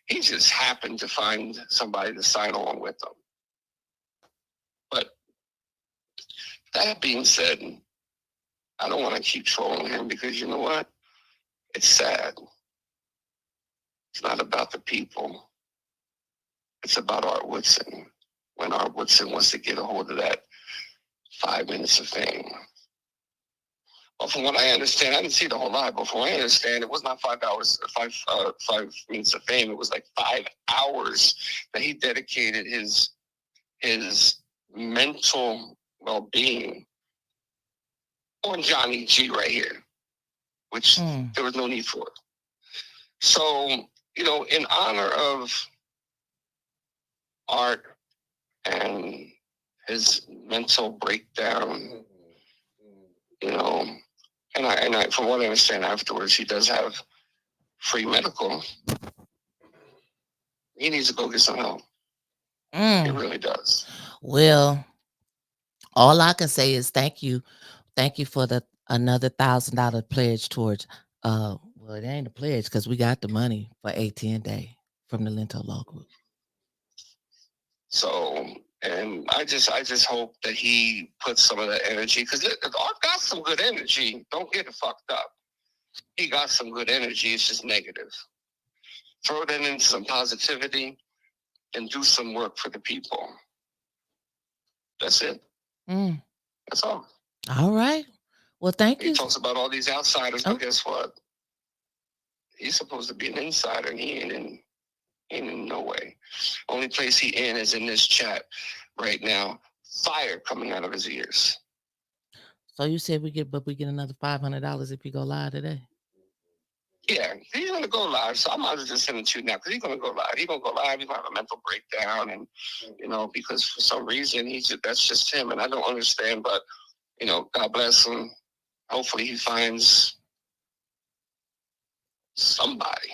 He just happened to find somebody to sign on with him. But that being said, I don't want to keep trolling him because you know what? It's sad. It's not about the people. It's about Art Woodson. When Art Woodson wants to get a hold of that 5 minutes of fame. Well, from what I understand, I didn't see the whole live, but from what I understand, it was not 5 hours, 5 minutes of fame. It was like 5 hours that he dedicated his mental well-being on Johnny G right here, which there was no need for it. So, in honor of Art and his mental breakdown, and I, from what I understand afterwards, he does have free medical. He needs to go get some help. He really does.
Well, all I can say is thank you for another $1,000 pledge towards. Well, it ain't a pledge because we got the money for AT&T Day from the Lento Law Group.
So, and I just hope that he puts some of that energy, because Art got some good energy. Don't get it fucked up. He got some good energy. It's just negative. Throw that into some positivity and do some work for the people. That's it. That's all.
All right. Well, thank you.
He talks about all these outsiders, but guess what? He's supposed to be an insider, and he ain't in no way. Only place he in is in this chat right now. Fire coming out of his ears.
So you said we get another $500 if you go live today.
Yeah, he's gonna go live. So I might as well just send it to you now because he's gonna go live. He's gonna go live. He's gonna have a mental breakdown, and because for some reason that's just him, and I don't understand. But God bless him. Hopefully he finds somebody,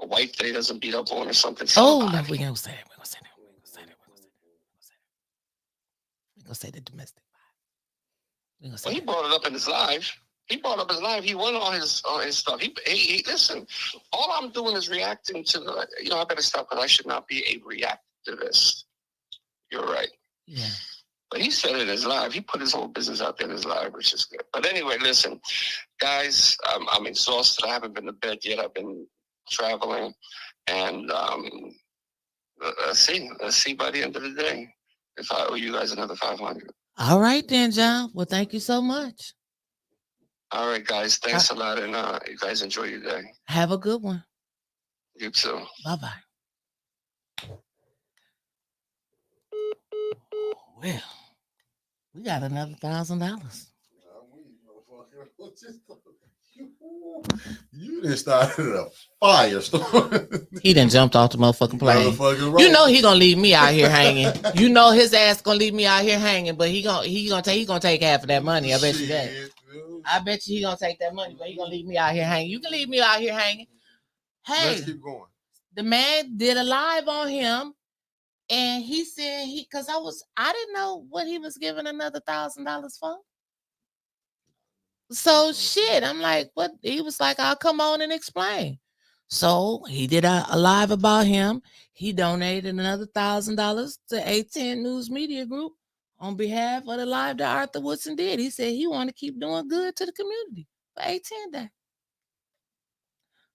a wife that he doesn't beat up on or something.
Oh no, we're gonna say that. We're gonna say the domestic violence.
Well, he brought it up in his live. He won all his stuff. He listen. All I'm doing is reacting to the. I better stop because I should not be a reactivist. You're right.
Yeah.
But he said it in his live. He put his whole business out there in his live, which is good. But anyway, listen, guys, I'm exhausted. I haven't been to bed yet. I've been traveling, and let's see by the end of the day if I owe you guys another 500.
All right then, John. Well, thank you so much.
All right, guys. Thanks a lot, and you guys enjoy your day.
Have a good one.
You too.
Bye-bye. Well, we got another $1,000.
You done started a firestorm.
He done jumped off the motherfucking plane.
Motherfucking
You know he gonna leave me out here hanging. You know his ass gonna leave me out here hanging, but he gonna take half of that money. I bet you that. I bet you he gonna take that money, but he gonna leave me out here hanging. You can leave me out here hanging. Hey,
Let's keep going.
the man did a live on him, and he said I didn't know what he was giving another $1,000 for. So shit, I'm like, what? He was like, I'll come on and explain. So he did a live about him. He donated another $1,000 to A10 News Media Group on behalf of the live that Arthur Woodson did. He said he want to keep doing good to the community for A10 Day.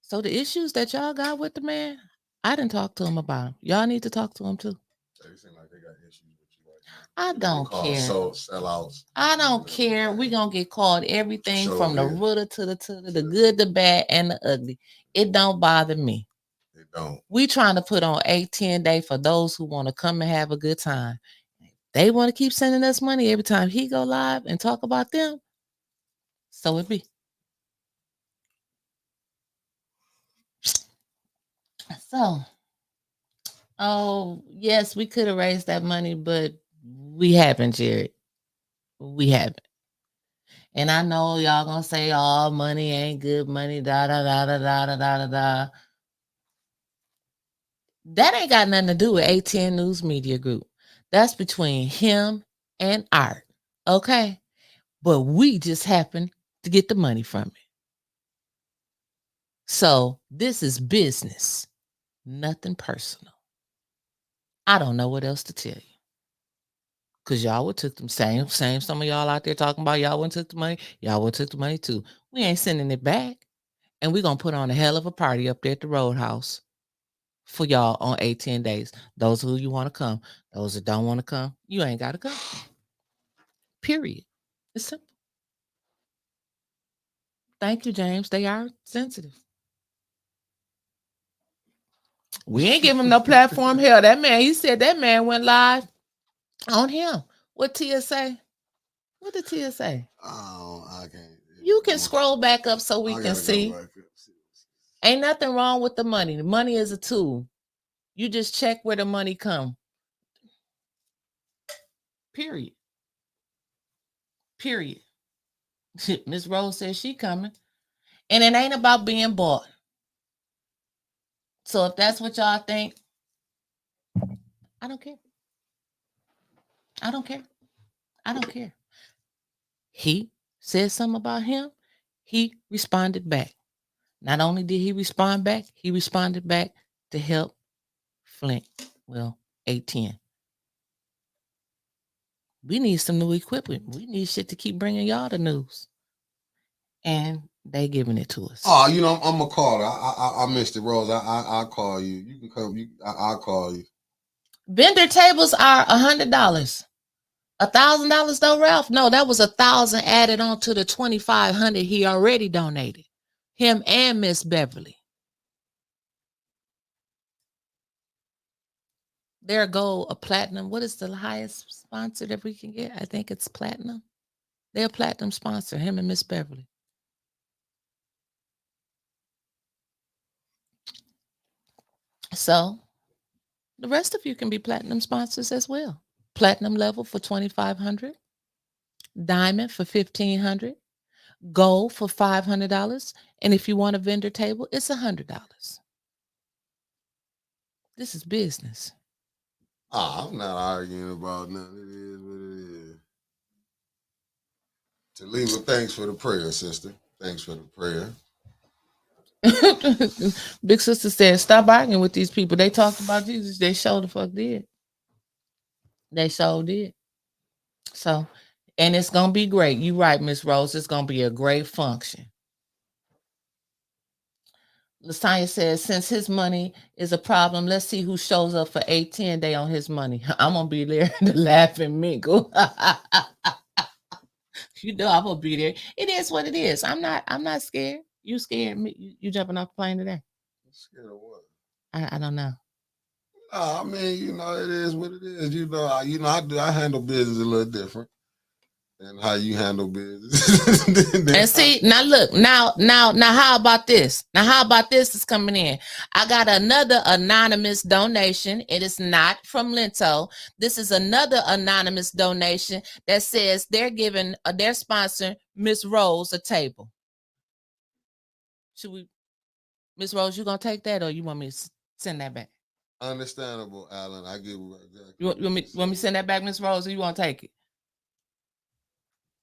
So the issues that y'all got with the man, I didn't talk to him about him. Y'all need to talk to him too.
They seem like they got issues with you right now.
I don't care.
Sellouts.
I don't care. We're going to get called everything
Sure
from the
is.
rooter to the good, the bad, and the ugly. It don't bother me.
It don't.
We trying to put on A10 Day for those who want to come and have a good time. They want to keep sending us money every time he go live and talk about them. So it be. So, oh, yes, we could have raised that money, but we haven't, Jared. We haven't. And I know y'all gonna say, oh, money ain't good money, da da da da da da da da. That ain't got nothing to do with A10 News Media Group. That's between him and Art. Okay? But we just happen to get the money from it. So this is business, nothing personal. I don't know what else to tell you. Because y'all would took them same some of y'all out there talking about y'all wouldn't took the money. Y'all would took the money too. We ain't sending it back. And we're going to put on a hell of a party up there at the Roadhouse for y'all on A10 Days. Those who you want to come. Those that don't want to come, you ain't got to come. Period. It's simple. Thank you, James. They are sensitive. We ain't give him no platform. Hell, that man, he said that man went live on him. What Tia say? What did Tia say?
Oh, I can't.
You can scroll back up so we can see. Ain't nothing wrong with the money. The money is a tool. You just check where the money come. Period. Period. Miss Rose says she coming. And it ain't about being bought. So if that's what y'all think, I don't care. I don't care. I don't care. He said something about him. He responded back. Not only did he respond back, he responded back to help Flint. Well, A10. We need some new equipment. We need shit to keep bringing y'all the news. And they giving it to us.
Oh, you know, I'm a caller. I missed it, Rose. I'll call you. You can come. I'll call you.
Vendor tables are $100. $1,000 though, Ralph? No, that was 1,000 added on to the 2,500 he already donated. Him and Miss Beverly. Their goal, a platinum. What is the highest sponsor that we can get? I think it's platinum. They're a platinum sponsor, him and Miss Beverly. So the rest of you can be platinum sponsors as well. Platinum level for $2,500, diamond for $1,500, gold for $500, and if you want a vendor table, it's $100. This is business.
Oh, I'm not arguing about nothing. It is what it is. Talima, thanks for the prayer, sister. Thanks for the prayer.
Big sister said, stop arguing with these people. They talked about Jesus. They sure the fuck did. They sure did. So, and it's going to be great. You're right, Miss Rose. It's going to be a great function. LaSanya says, since his money is a problem, let's see who shows up for A10 Day on his money. I'm going to be there to laugh and mingle. You know I'm going to be there. It is what it is. I'm not scared. You scared me? You jumping off the plane today?
Scared of what?
I don't know.
I mean, you know, it is what it is. I handle business a little different than how you handle business.
And see, now look, now, how about this? Now, how about this is coming in? I got another anonymous donation. It is not from Lento. This is another anonymous donation that says they're giving their sponsor, Miss Rose, a table. Should we, Miss Rose, you gonna take that, or you want me to send that back?
Understandable, Alan. I get what exactly.
You want me to send that back, Miss Rose, or you want to take it?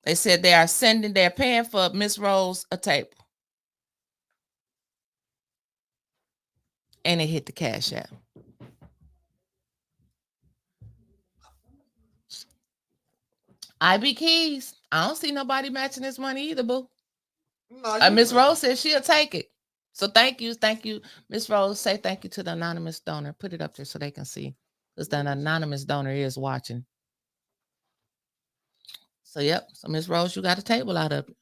They said they're paying for Miss Rose a table. And it hit the Cash App. IB Keys. I don't see nobody matching this money either, boo.
No,
Miss Rose said she'll take it. So thank you, Miss Rose. Say thank you to the anonymous donor. Put it up there so they can see, because the anonymous donor is watching. So yep. So Miss Rose, you got a table out of it.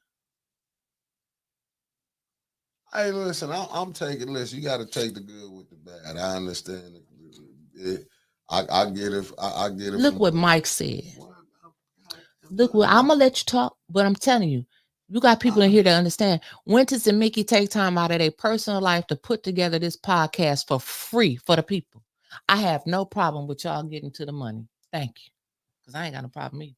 Hey, listen, I'm taking. Listen, you got to take the good with the bad. I understand it. I get it. I get it.
Look what Mike said. Look, I'm gonna let you talk, but I'm telling you, you got people in here that understand. Winters and Mickey take time out of their personal life to put together this podcast for free for the people. I have no problem with y'all getting to the money. Thank you, because I ain't got no problem either.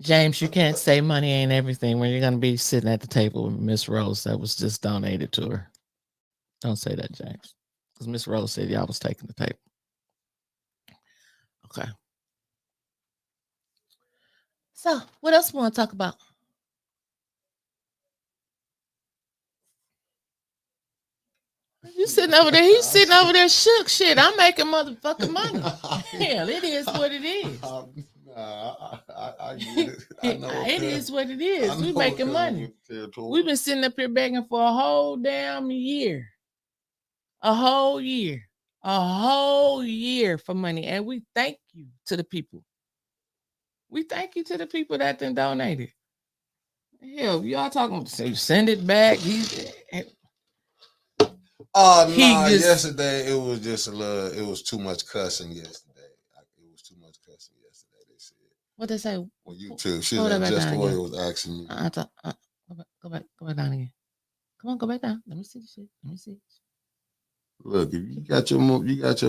James, you can't say money ain't everything when you're gonna be sitting at the table with Miss Rose that was just donated to her. Don't say that, James, because Miss Rose said y'all was taking the table. Okay. So, what else we want to talk about? You sitting over there? He's sitting over there shook. Shit, I'm making motherfucking money. Hell, it is what it is.
I get it. I know
it is what it is. We making money. We've been sitting up here begging for a whole damn year. A whole year for money. And we thank you to the people. We thank you to the people that then donated. Hell, y'all talking say send it back.
Yesterday it was just a little. It was too much cussing yesterday. It was too much cussing yesterday. They said.
What they say?
On YouTube, she was just the way it was asking me.
Go back down again. Come on, go back down. Let me see the shit. Let me see.
Look, if you got your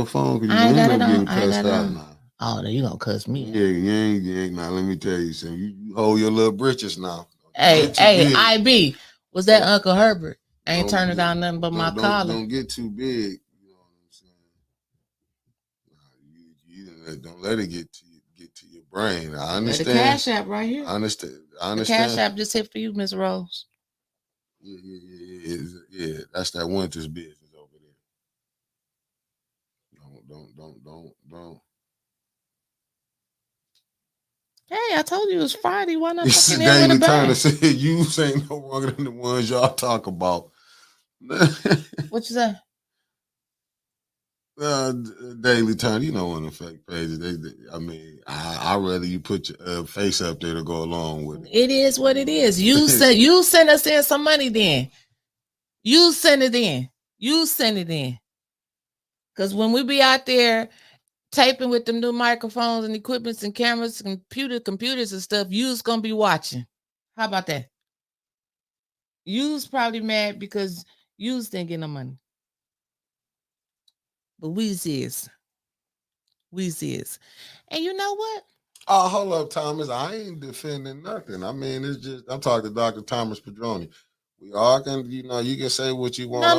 phone, because you
ain't
end up getting cussed out now.
Oh, no, you gonna cuss me?
Yeah, you ain't. Now let me tell you something. You hold your little britches now.
Hey, IB, was that Uncle Herbert? Ain't turning down nothing but my collar.
Don't get too big. You know what I'm saying? Don't let it get to your brain. I understand.
The Cash App right here.
I understand.
The Cash App just hit for you, Miss Rose.
Yeah. That's that Winters business over there. Don't.
Hey, I told you it was Friday. Why not?
Daily Turner said you ain't no longer than the ones y'all talk about.
What you say?
Daily Turner, you know, on the fake pages. I'd rather you put your face up there to go along with it.
It is what it is. You send us in some money then. You send it in. Because when we be out there taping with them new microphones and equipments and cameras and computers and stuff, you's gonna be watching. How about that? You's probably mad because you's didn't get no money. But Weezy is. And you know what?
Oh, hold up, Thomas. I ain't defending nothing. I mean, it's just I'm talking to Dr. Thomas Padroni. We all can, you can say what you want.
No.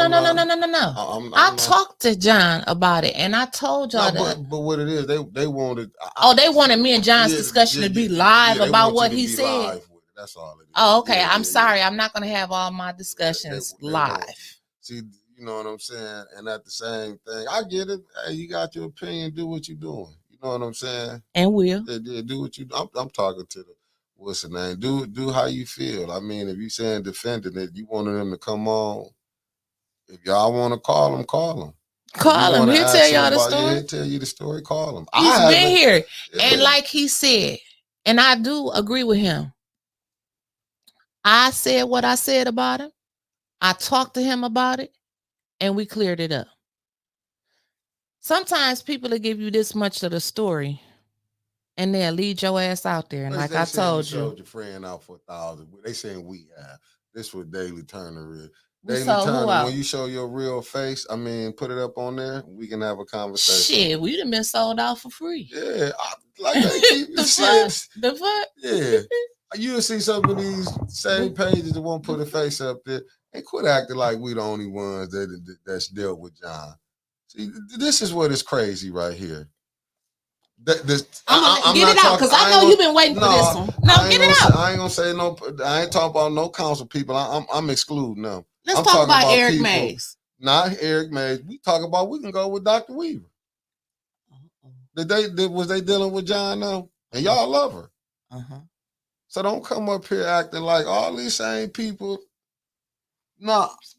I talked to John about it, and I told y'all that.
But what it is, they wanted.
They wanted me and John's discussion to be live about what he said.
That's all it is.
Oh, okay. I'm sorry. I'm not going to have all my discussions live.
See, you know what I'm saying? And at the same thing, I get it. Hey, you got your opinion. Do what you're doing. You know what I'm saying?
And will.
Yeah, do what you do. I'm talking to the. What's the name? Do how you feel. I mean, if you saying defending it, you wanted them to come on. If y'all want to call them, call them.
Call him. He'll tell y'all the story.
He'll tell you the story. Call him.
He's been here. And like he said, and I do agree with him, I said what I said about him. I talked to him about it, and we cleared it up. Sometimes people will give you this much of the story, and they'll lead your ass out there. And
Unless
like I
they saying
told
you
you,
sold your friend out for 1,000. They saying we have. This what Daily Turner is.
we
Daily
sold who
Turner,
out?
when you show your real face, I mean, put it up on there. We can have a conversation.
Shit, we done been sold out for free.
Yeah, like they keep
The
shit.
fuck? The fuck?
Yeah, you'll see some of these same pages that won't put a face up there and quit acting like we the only ones that's dealt with John. See, this is what is crazy right here.
I'm get it out because I know you've been waiting for this one. No, get it out.
I ain't gonna say no. I ain't talking about no council people. I'm excluding them.
Let's
I'm
talk
talking
about Eric
people,
Mays.
Not Eric Mays. We can go with Dr. Weaver. Was they dealing with John now? And y'all love her. So don't come up here acting like all these same people. Thomas,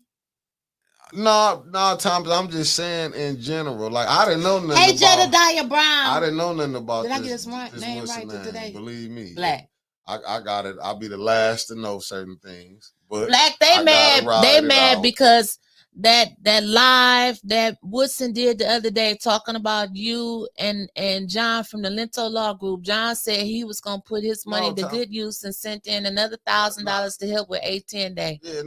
I'm just saying in general. Like I didn't know nothing.
Hey,
about,
Jedediah Brown.
I didn't know nothing about.
Did
this,
I get his name
what's
right
the name?
today?
Believe me,
Black.
I got it. I'll be the last to know certain things. But
Black, they mad. They mad because that live that Woodson did the other day talking about you and John from the Lento Law Group. John said he was gonna put his money to good use and sent in another $1,000 to help with A10 Day.
Yeah,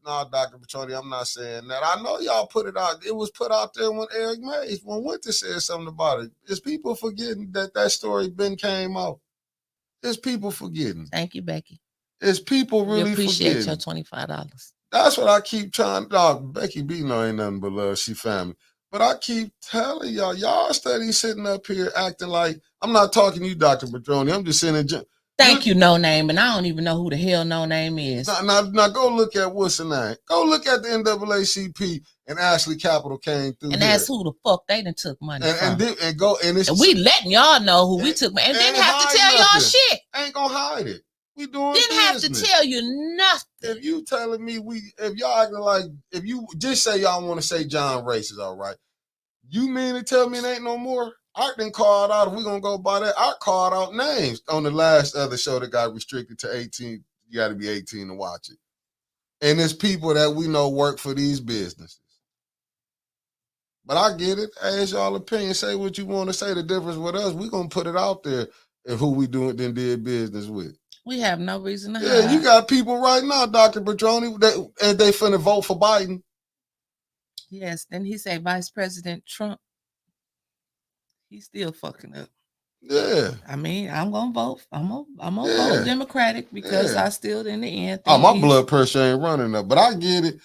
Dr. Petroni, I'm not saying that. I know y'all put it out. It was put out there when Eric Mays, when Winter said something about it. Is people forgetting that story came out? There's people forgetting.
Thank you, Becky.
It's people really
appreciate
forgetting.
your $25.
That's what I keep trying. Dog, Becky B ain't nothing but love. She family. But I keep telling y'all steady sitting up here acting like I'm not talking to you, Dr. Petroni. I'm just saying.
Thank you, No Name, and I don't even know who the hell No Name is.
Now go look at what's the name. Go look at the NAACP and Ashley Capital came through.
And ask who the fuck they done took money from.
And
we letting y'all know who we took money. And didn't have to tell y'all shit.
Ain't gonna hide it. We doing
didn't
business.
Have to tell you nothing.
If you telling me if y'all acting like, if you just say y'all want to say John racist, all right. You mean to tell me it ain't no more? Art done called out, if we gonna go by that, Art called out names on the last other show that got restricted to 18. You gotta be 18 to watch it. And it's people that we know work for these businesses. But I get it. Ask y'all opinion. Say what you want to say. The difference with us, we gonna put it out there if who we doing then did business with.
We have no reason to hide.
Yeah, you got people right now, Dr. Petroni, and they finna vote for Biden.
Yes, then he say Vice President Trump. He's still fucking up.
Yeah.
I mean, I'm gonna vote. I'm gonna vote Democratic because I still in the end.
My blood pressure ain't running up, but I get it.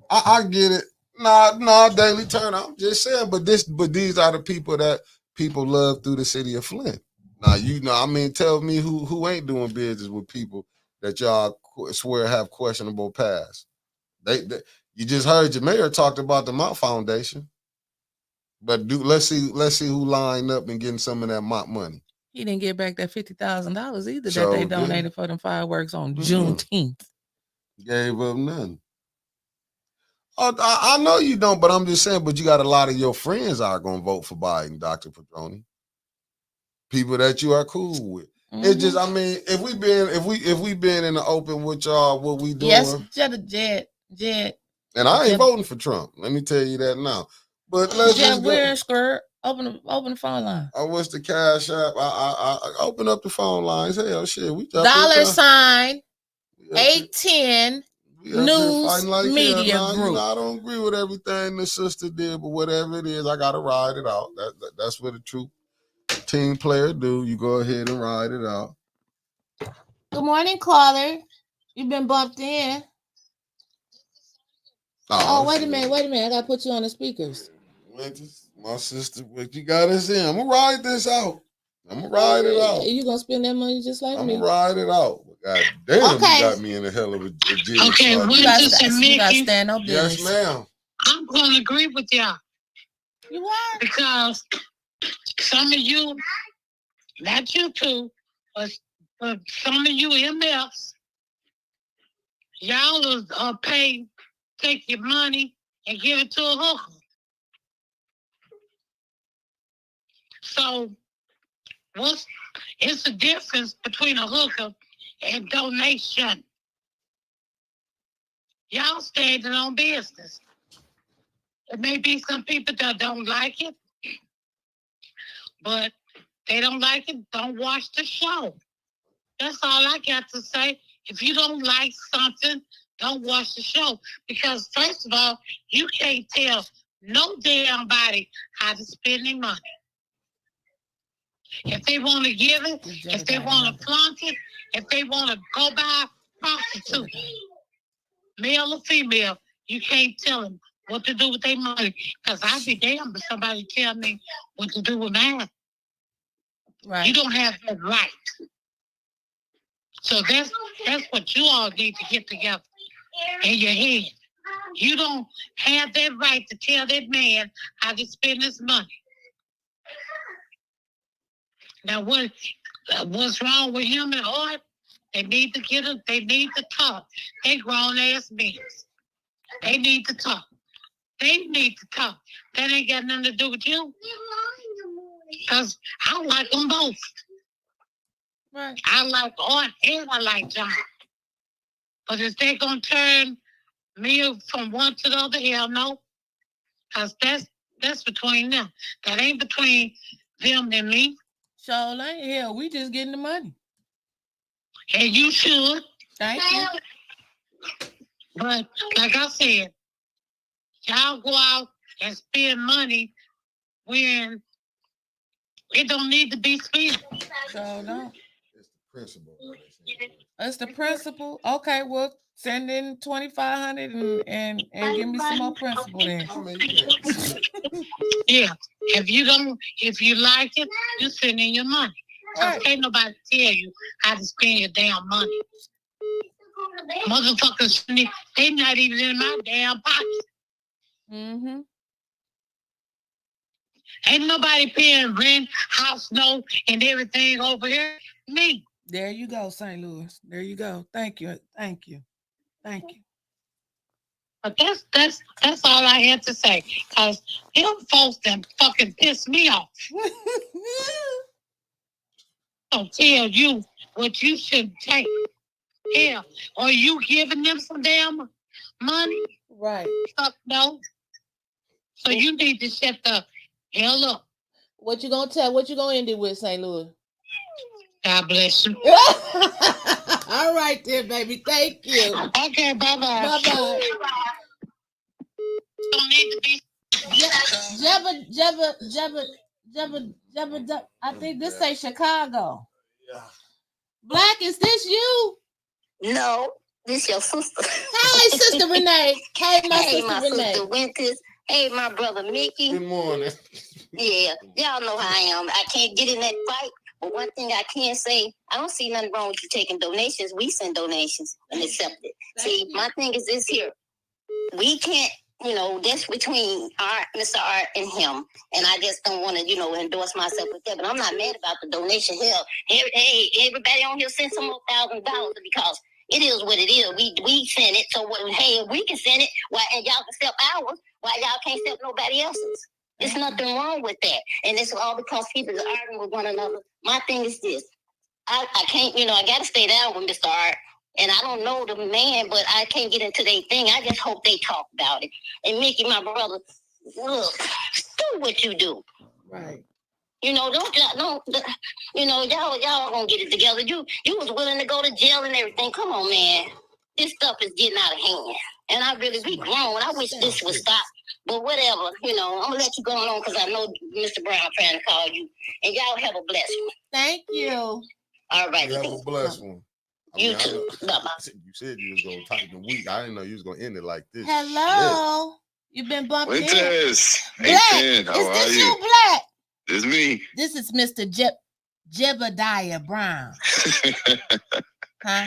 I get it. Nah, Daily Turner. I'm just saying, but these are the people that people love through the city of Flint. Now, tell me who ain't doing business with people that y'all swear have questionable past. You just heard your mayor talked about the Mott Foundation, but let's see who lined up and getting some of that Mott money.
He didn't get back that $50,000 either that they donated for them fireworks on Juneteenth.
Gave up nothing. I know you don't, but I'm just saying. But you got a lot of your friends are gonna vote for Biden, Dr. Petroni. People that you are cool with. It's just, if we been in the open with y'all, what we doing?
Yes, Jed.
And I ain't voting for Trump. Let me tell you that now. But let's just go.
Wearing skirt. Open the phone line.
What's the Cash App? I open up the phone lines. Hell, shit, we
$810 News Media Group.
I don't agree with everything the sister did, but whatever it is, I gotta ride it out. That's what a true team player do. You go ahead and ride it out.
Good morning, caller. You've been bumped in. Oh, wait a minute. I gotta put you on the speakers.
My sister, what you got us in? I'm gonna ride this out.
You gonna spend that money just like me?
I'm gonna ride it out. God damn, you got me in a hell of a jig.
Okay,
you gotta stand up.
Yes, ma'am.
I'm gonna agree with y'all.
You are?
Because some of you, not you two, but some of you MFs, y'all will take your money and give it to a hooker. So, it's the difference between a hooker and donation?
Y'all standing on business. There may be some people that don't like it, but they don't like it, don't watch the show. That's all I got to say. If you don't like something, don't watch the show. Because first of all, you can't tell no damn body how to spend their money. If they want to give it, if they want to flaunt it, if they want to go buy a prostitute, male or female, you can't tell them what to do with their money. Because I'd be damned if somebody tell me what to do with mine.
Right.
You don't have that right. So that's what you all need to get together in your head. You don't have that right to tell that man how to spend his money. Now, what's wrong with him and Art? They need to get them. They need to talk. They grown ass men. They need to talk. They need to talk. That ain't got nothing to do with you. Because I like them both.
Right.
I like Art and I like John. But if they're going to turn me from one to the other, hell no. Because that's between them. That ain't between them and me.
So ain't hell, we just getting the money.
And you should.
Thank you.
But like I said, y'all go out and spend money when it don't need to be spent.
So don't.
It's the principle.
That's the principle. Okay, well, send in 2,500 and give me some more principle then.
I mean, yeah.
Yeah. If you like it, you send in your money.
Right.
Can't nobody tell you how to spend your damn money. Motherfuckers, they not even in my damn pocket.
Mm-hmm.
Ain't nobody paying rent, house note, and everything over here. Me.
There you go, St. Louis. There you go. Thank you. Thank you. Thank you.
But that's all I had to say. Cause them folks that fucking piss me off. Don't tell you what you should take. Hell, are you giving them some damn money?
Right.
Fuck no. So you need to shut the hell up.
What you gonna end it with, St. Louis?
God bless you.
All right then, baby. Thank you.
Okay, bye-bye.
Bye-bye.
Don't need to be.
Jabba. I think this say Chicago.
Yeah.
Black, is this you?
No, this your sister.
Hey, Sister Renee. Hey, my sister Renee.
Sister Winters. Hey, my brother Mickey.
Good morning.
Yeah, y'all know how I am. I can't get in that fight, but one thing I can say, I don't see nothing wrong with you taking donations. We send donations and accept it. See, my thing is this here. We can't, that's between Mr. Art and him. And I just don't want to, endorse myself with that. But I'm not mad about the donation. Hell, hey, everybody on here send some more $1,000 because it is what it is. We send it. So, hey, if we can send it, why, and y'all can accept ours, why y'all can't accept nobody else's? There's nothing wrong with that. And it's all because people are arguing with one another. My thing is this. I can't, I got to stay down with Mr. Art. And I don't know the man, but I can't get into their thing. I just hope they talk about it. And Mickey, my brother, look, do what you do.
Right.
Don't, y'all gonna get it together. You was willing to go to jail and everything. Come on, man. This stuff is getting out of hand. And I really be grown. I wish this would stop. But whatever, I'm gonna let you go on because I know Mr. Brown trying to call you. And y'all have a blessed one.
Thank you.
All right.
You have a blessed one.
You too. Bye-bye.
You said you was gonna tighten the week. I didn't know you was gonna end it like this.
Hello. You've been bumped in.
Winters.
Black.
Hey, how
Is
are
this
you?
you, Black?
It's me.
This is Mr. Jebediah Brown. Huh?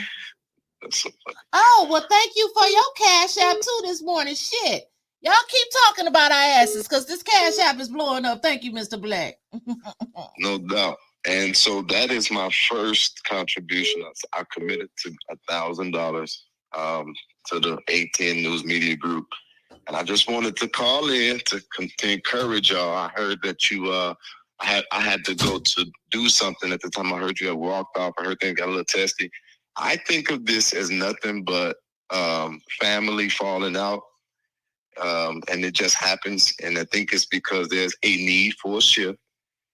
That's so funny.
Oh, well, thank you for your Cash App too this morning. Shit. Y'all keep talking about our asses because this Cash App is blowing up. Thank you, Mr. Black.
No doubt. And so that is my first contribution. I committed to $1,000 to the ATN News Media Group. And I just wanted to call in to encourage y'all. I heard that you, I had to go to do something at the time. I heard you had walked off. I heard things got a little testy. I think of this as nothing but family falling out. And it just happens. And I think it's because there's a need for a shift.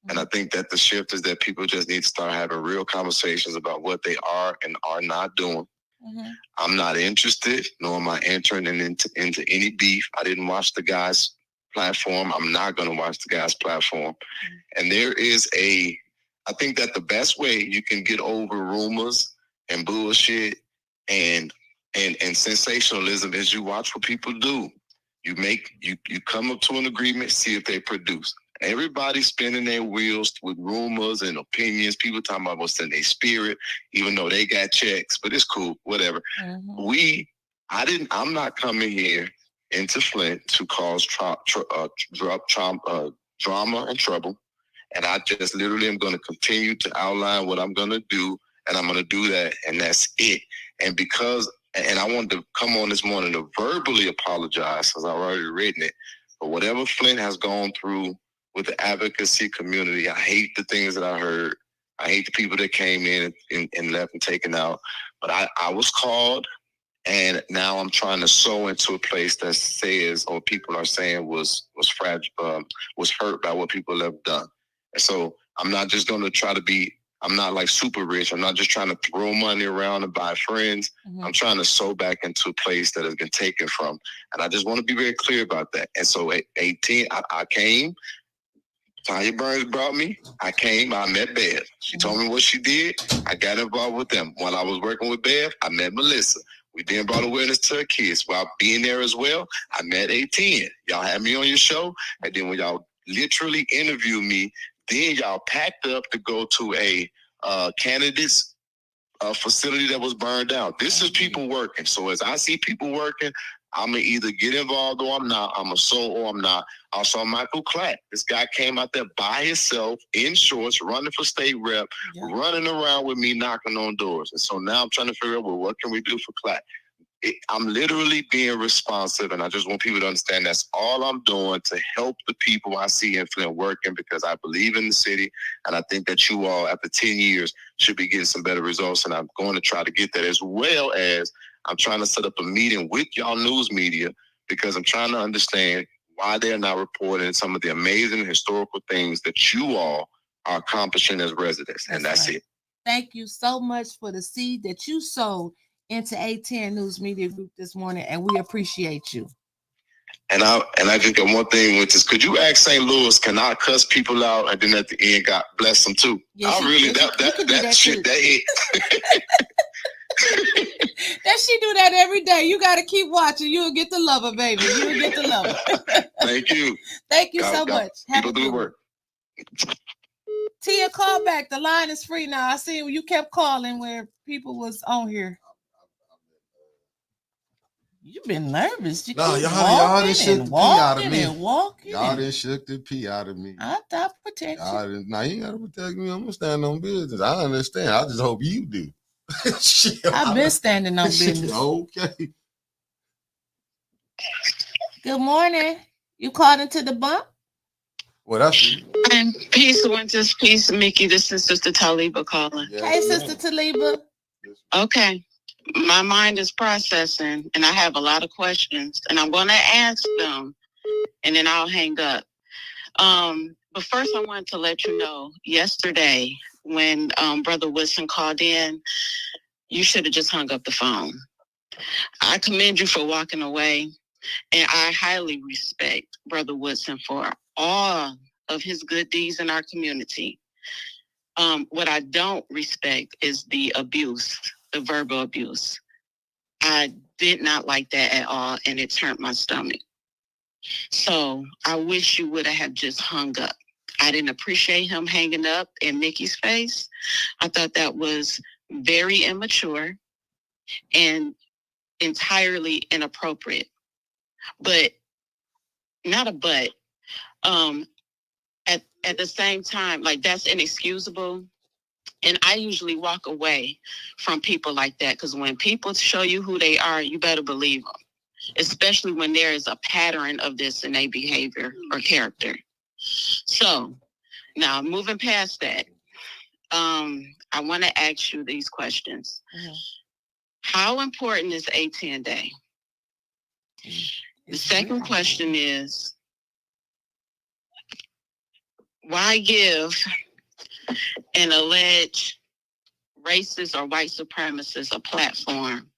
And I think that the shift is that people just need to start having real conversations about what they are and are not doing.
Mhm.
I'm not interested, nor am I entering into any beef. I didn't watch the guy's platform. I'm not going to watch the guy's platform. And there is I think that the best way you can get over rumors and bullshit and sensationalism is you watch what people do. You come up to an agreement, see if they produce. Everybody's spinning their wheels with rumors and opinions. People talking about what's in their spirit, even though they got checks, but it's cool, whatever.
Mhm.
I'm not coming here into Flint to cause drama and trouble. And I just literally am going to continue to outline what I'm going to do. And I'm going to do that. And that's it. And I wanted to come on this morning to verbally apologize, because I've already written it, for whatever Flint has gone through with the advocacy community. I hate the things that I heard. I hate the people that came in and left and taken out. But I was called, and now I'm trying to sow into a place that says, or people are saying was fragile, was hurt by what people have done. And so I'm not just going to try to be, I'm not like super rich. I'm not just trying to throw money around and buy friends.
Mhm.
I'm trying to sow back into a place that has been taken from. And I just want to be very clear about that. And so at 18, I came. Tanya Burns brought me. I came. I met Bev. She told me what she did. I got involved with them. When I was working with Bev, I met Melissa. We then brought awareness to her kids. While being there as well, I met A10. Y'all had me on your show. And then when y'all literally interviewed me, then y'all packed up to go to a candidates facility that was burned down. This is people working. So as I see people working, I'm going to either get involved or I'm not. I'm a soul or I'm not. I saw Michael Clack. This guy came out there by himself in shorts, running for state rep, running around with me, knocking on doors. And so now I'm trying to figure out, well, what can we do for Clack? I'm literally being responsive, and I just want people to understand that's all I'm doing to help the people I see in Flint working, because I believe in the city, and I think that you all, after 10 years, should be getting some better results, and I'm going to try to get that, as well as I'm trying to set up a meeting with y'all news media, because I'm trying to understand why they're not reporting some of the amazing historical things that you all are accomplishing as residents, and that's it.
Thank you so much for the seed that you sowed into A10 News Media Group this morning, and we appreciate you.
And I just got one thing, which is, could you ask St. Louis, can I cuss people out? And then at the end, God bless them too.
Yes,
that shit, that hit.
That she do that every day. You got to keep watching. You'll get the lover, baby. You'll get the lover.
Thank you.
Thank you so much.
People do the work.
Tia, call back. The line is free now. I see you kept calling where people was on here. You've been nervous. You
No, y'all done shook the pee out of me. Y'all done shook the pee out of me.
I thought protect you.
Now you gotta protect me. I'm gonna stand on business. I understand. I just hope you do. Shit,
I've been standing on business.
Okay.
Good morning. You called into the bump?
Well, that's
and peace, Winters, peace, Mickey. This is Sister Taliba calling.
Hey, Sister Taliba.
Okay. My mind is processing, and I have a lot of questions, and I'm going to ask them, and then I'll hang up. But first, I wanted to let you know, yesterday, when Brother Woodson called in, you should have just hung up the phone. I commend you for walking away, and I highly respect Brother Woodson for all of his good deeds in our community. What I don't respect is the abuse, the verbal abuse. I did not like that at all, and it turned my stomach. So I wish you would have just hung up. I didn't appreciate him hanging up in Mickey's face. I thought that was very immature and entirely inappropriate. But not a but. At the same time, like, that's inexcusable. And I usually walk away from people like that, because when people show you who they are, you better believe them, especially when there is a pattern of this in their behavior or character. So now, moving past that, I want to ask you these questions.
Mm-hmm.
How important is A10 Day? The second question is, why give an alleged racist or white supremacist a platform?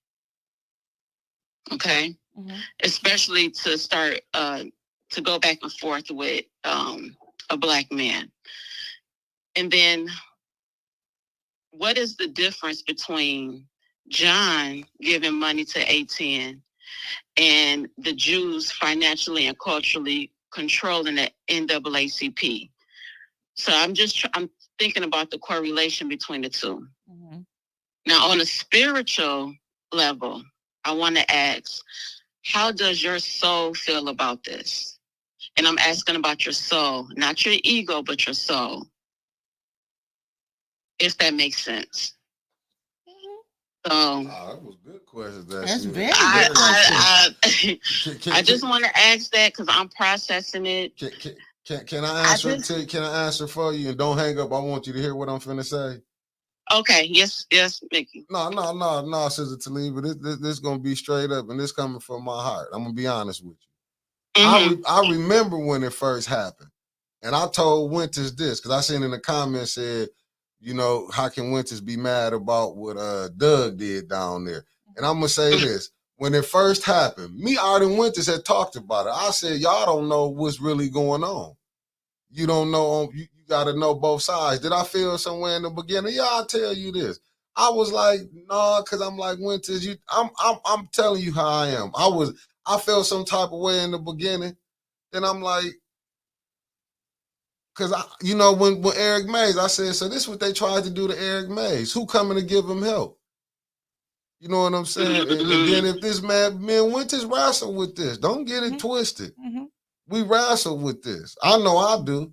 Okay. Especially to start to go back and forth with a black man. And then what is the difference between John giving money to A10 and the Jews financially and culturally controlling the NAACP? So I'm thinking about the correlation between the two. Now, on a spiritual level, I want to ask, how does your soul feel about this? And I'm asking about your soul, not your ego, but your soul. If that makes sense. So
that was good questions.
That's very
good.
I just want to ask that because I'm processing it.
Can I answer Can I answer for you? And don't hang up. I want you to hear what I'm finna say.
Okay. Yes, Mickey.
No, Sister Taliba. This is gonna be straight up, and this coming from my heart. I'm gonna be honest with you. I remember when it first happened, and I told Winters this because I seen in the comments said, you know, how can Winters be mad about what Doug did down there? And I'm gonna say this: when it first happened, me, Art, and Winters had talked about it. I said, y'all don't know what's really going on. You don't know. You got to know both sides. Did I feel somewhere in the beginning? Yeah, I'll tell you this. I was like, no, because I'm like, Winters, I'm telling you how I am. I felt some type of way in the beginning. Then I'm like, because when Eric Mays, I said, so this is what they tried to do to Eric Mays. Who coming to give him help? You know what I'm saying? And then if this man Winters wrestle with this, don't get it twisted. We wrestle with this. I know I do.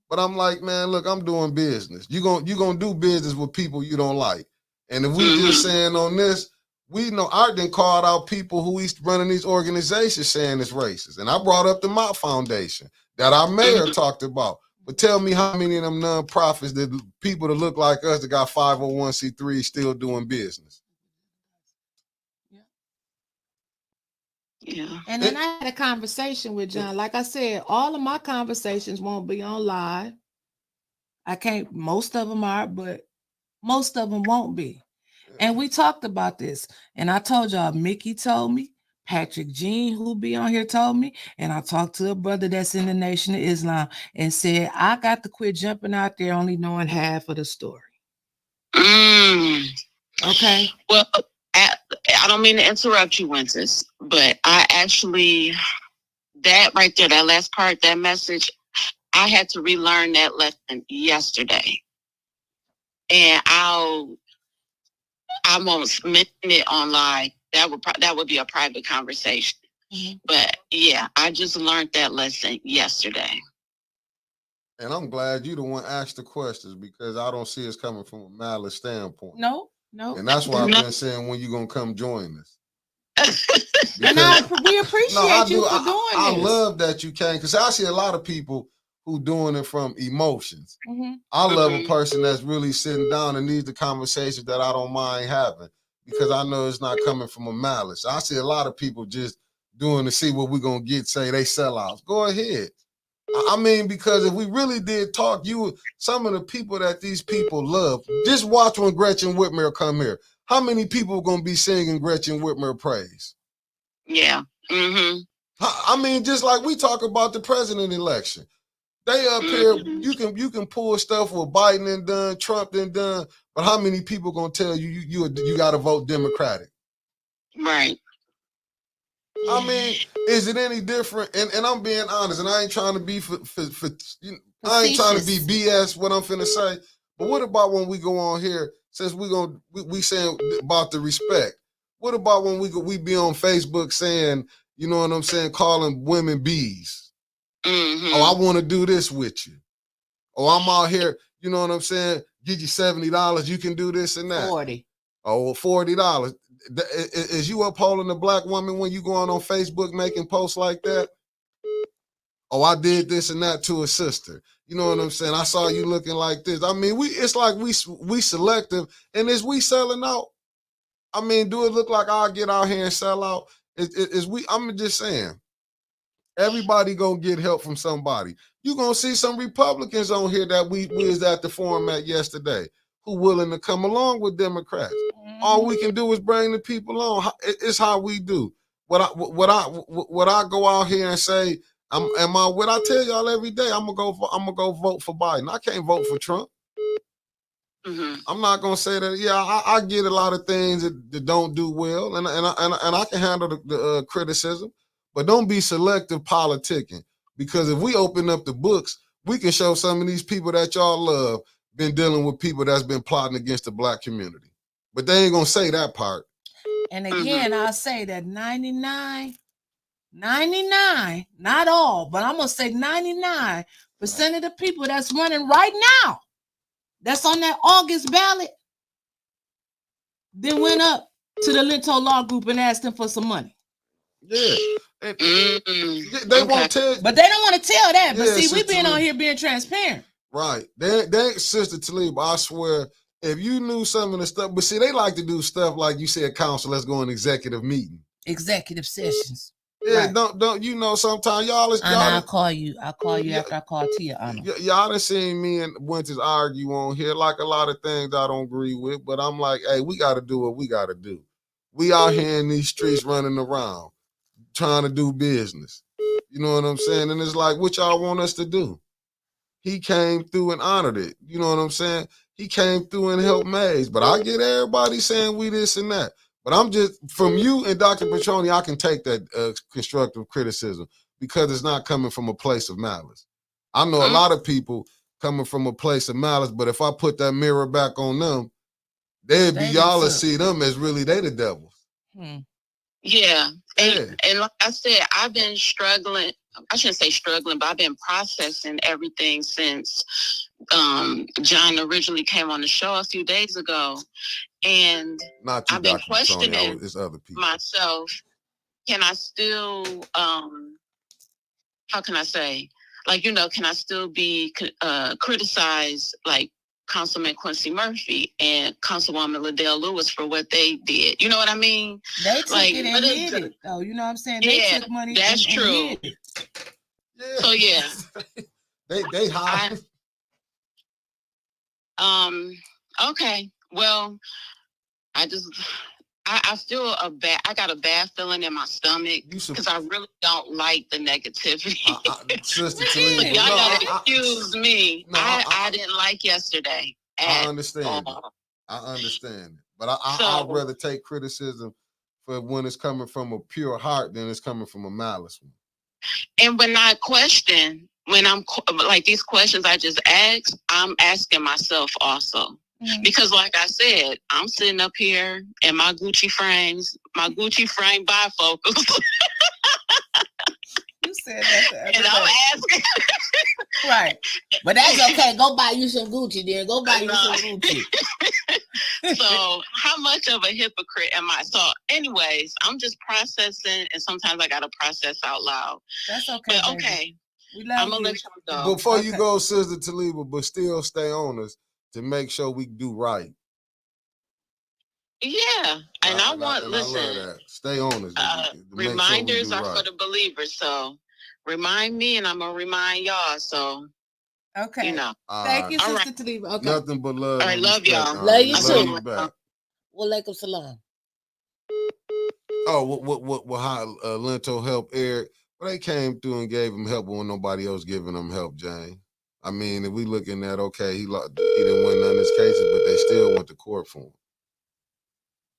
But I'm like, man, look, I'm doing business. You gonna do business with people you don't like. And if we just saying on this, we know Art done called out people who he's running these organizations saying it's racist. And I brought up the Mott Foundation that our mayor talked about. But tell me how many of them nonprofits, that people that look like us that got 501c3 still doing business.
Yeah.
And then I had a conversation with John. Like I said, all of my conversations won't be on live. I can't, most of them are, but most of them won't be. And we talked about this. And I told y'all, Mickey told me, Patrick Jean, who be on here, told me, and I talked to a brother that's in the Nation of Islam and said, I got to quit jumping out there only knowing half of the story. Okay.
Well, I don't mean to interrupt you, Winters, but I actually, that right there, that last part, that message, I had to relearn that lesson yesterday. And I won't mention it online. That would be a private conversation. But yeah, I just learned that lesson yesterday.
And I'm glad you the one asked the questions because I don't see us coming from a malice standpoint.
No.
And that's why I've been saying when you gonna come join us.
And we appreciate you for doing this.
I love that you came because I see a lot of people who doing it from emotions. I love a person that's really sitting down and needs the conversation that I don't mind having because I know it's not coming from a malice. I see a lot of people just doing to see what we're gonna get, say they sell out. Go ahead. I mean, because if we really did talk, some of the people that these people love, just watch when Gretchen Whitmer come here. How many people are gonna be singing Gretchen Whitmer praise?
Yeah.
I mean, just like we talk about the president election. They up here, you can pull stuff with Biden and done, Trump and done, but how many people gonna tell you gotta vote Democratic?
Right.
I mean, is it any different? And I'm being honest, and I ain't trying to be I ain't trying to be BS what I'm finna say. But what about when we go on here, since we saying about the respect? What about when we be on Facebook saying, you know what I'm saying, calling women bees? Oh, I want to do this with you. Oh, I'm out here, you know what I'm saying? Give you $70, you can do this and that.
40.
Oh, $40. Is you upholding a black woman when you going on Facebook making posts like that? Oh, I did this and that to a sister. You know what I'm saying? I saw you looking like this. I mean, it's like we selective, and is we selling out? I mean, do it look like I'll get out here and sell out? I'm just saying, everybody gonna get help from somebody. You gonna see some Republicans on here that we was at the forum at yesterday who willing to come along with Democrats. All we can do is bring the people on. It's how we do. What I go out here and say, what I tell y'all every day, I'm gonna go vote for Biden. I can't vote for Trump.
Mm-hmm.
I'm not gonna say that. Yeah, I get a lot of things that don't do well, and I can handle the criticism, but don't be selective politicking. Because if we open up the books, we can show some of these people that y'all love been dealing with people that's been plotting against the black community, but they ain't gonna say that part.
And again, I'll say that 99, not all, but I'm gonna say 99% of the people that's running right now, that's on that August ballot, then went up to the Lento Law Group and asked them for some money.
Yeah. They won't tell you.
But they don't want to tell that. But
Yeah,
see, we
Sister
been on
Lee.
here being transparent.
Right. They Sister Talib, I swear, if you knew some of the stuff, but see, they like to do stuff like you said, council, let's go in executive meeting.
Executive sessions.
Yeah,
Right.
don't you know sometimes y'all
I'll call you after I call Tia, Anna.
y'all done seen me and Winters argue on here like a lot of things I don't agree with, but I'm like, hey, we gotta do what we gotta do. We out here in these streets running around, trying to do business. You know what I'm saying? And it's like, what y'all want us to do? He came through and honored it. You know what I'm saying? He came through and helped Mays. But I get everybody saying we this and that. But I'm just, from you and Dr. Petroni, I can take that constructive criticism because it's not coming from a place of malice. I know a lot of people coming from a place of malice, but if I put that mirror back on them, they'd be, y'all will see them as really they the devils.
Yeah. And like I said, I've been struggling. I shouldn't say struggling, but I've been processing everything since John originally came on the show a few days ago. And
Not you,
I've been
Dr. Petroni,
questioning
it's other people.
myself. Can I still, how can I say? Like, you know, can I still be criticized like Councilman Quincy Murphy and Councilwoman Liddell Lewis for what they did? You know what I mean?
They took
Like,
it and did it, though. You know what I'm saying? They
Yeah,
took money.
that's
and
true.
did it.
Yeah.
So yeah.
they high.
Okay. Well, I feel I got a bad feeling in my stomach because I really don't like the negativity.
Sister Talib,
Y'all gotta excuse me. I didn't like yesterday.
I understand. I understand. But I'd rather take criticism for when it's coming from a pure heart than it's coming from a malice one.
And when I question, when I'm like these questions I just asked, I'm asking myself also. Because like I said, I'm sitting up here in my Gucci frame bifocals.
You said that.
And I'm asking.
Right. But that's okay. Go buy you some Gucci then. Go buy you some Gucci.
So how much of a hypocrite am I? So anyways, I'm just processing, and sometimes I got to process out loud.
That's okay.
But okay.
I'm
going to let y'all go.
Before you go, Sister Taliba, but still stay on us to make sure we do right.
Yeah. And I love
that. Stay on us.
Reminders
sure
are for the believers. So remind me and I'm going to remind y'all. So,
okay.
You know.
Thank you, Sister Taliba. Okay.
Nothing but love.
All right, love y'all.
Love you too.
You back.
Walaikum salam.
Oh, what how Lento helped Eric? Well, they came through and gave him help when nobody else giving him help, Jane. I mean, if we looking at, okay, he didn't win none of his cases, but they still went to court for him.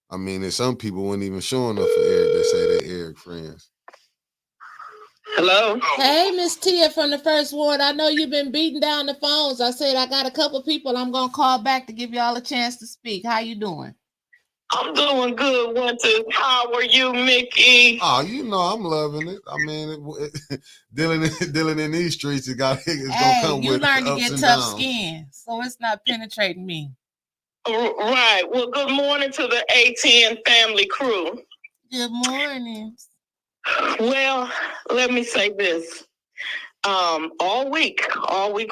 I mean, there's some people weren't even showing up for Eric. They say they're Eric friends.
Hello.
Hey, Miss Tia from the First Ward. I know you've been beating down the phones. I said I got a couple people I'm going to call back to give y'all a chance to speak. How you doing?
I'm doing good, Winters. How are you, Mickey?
Oh, you know I'm loving it. I mean, dealing in these streets, it's gonna come with
you learn to
ups
get
and
tough
downs.
skin, so it's not penetrating me.
Right. Well, good morning to the ATN family crew.
Good morning.
Well, let me say this. All week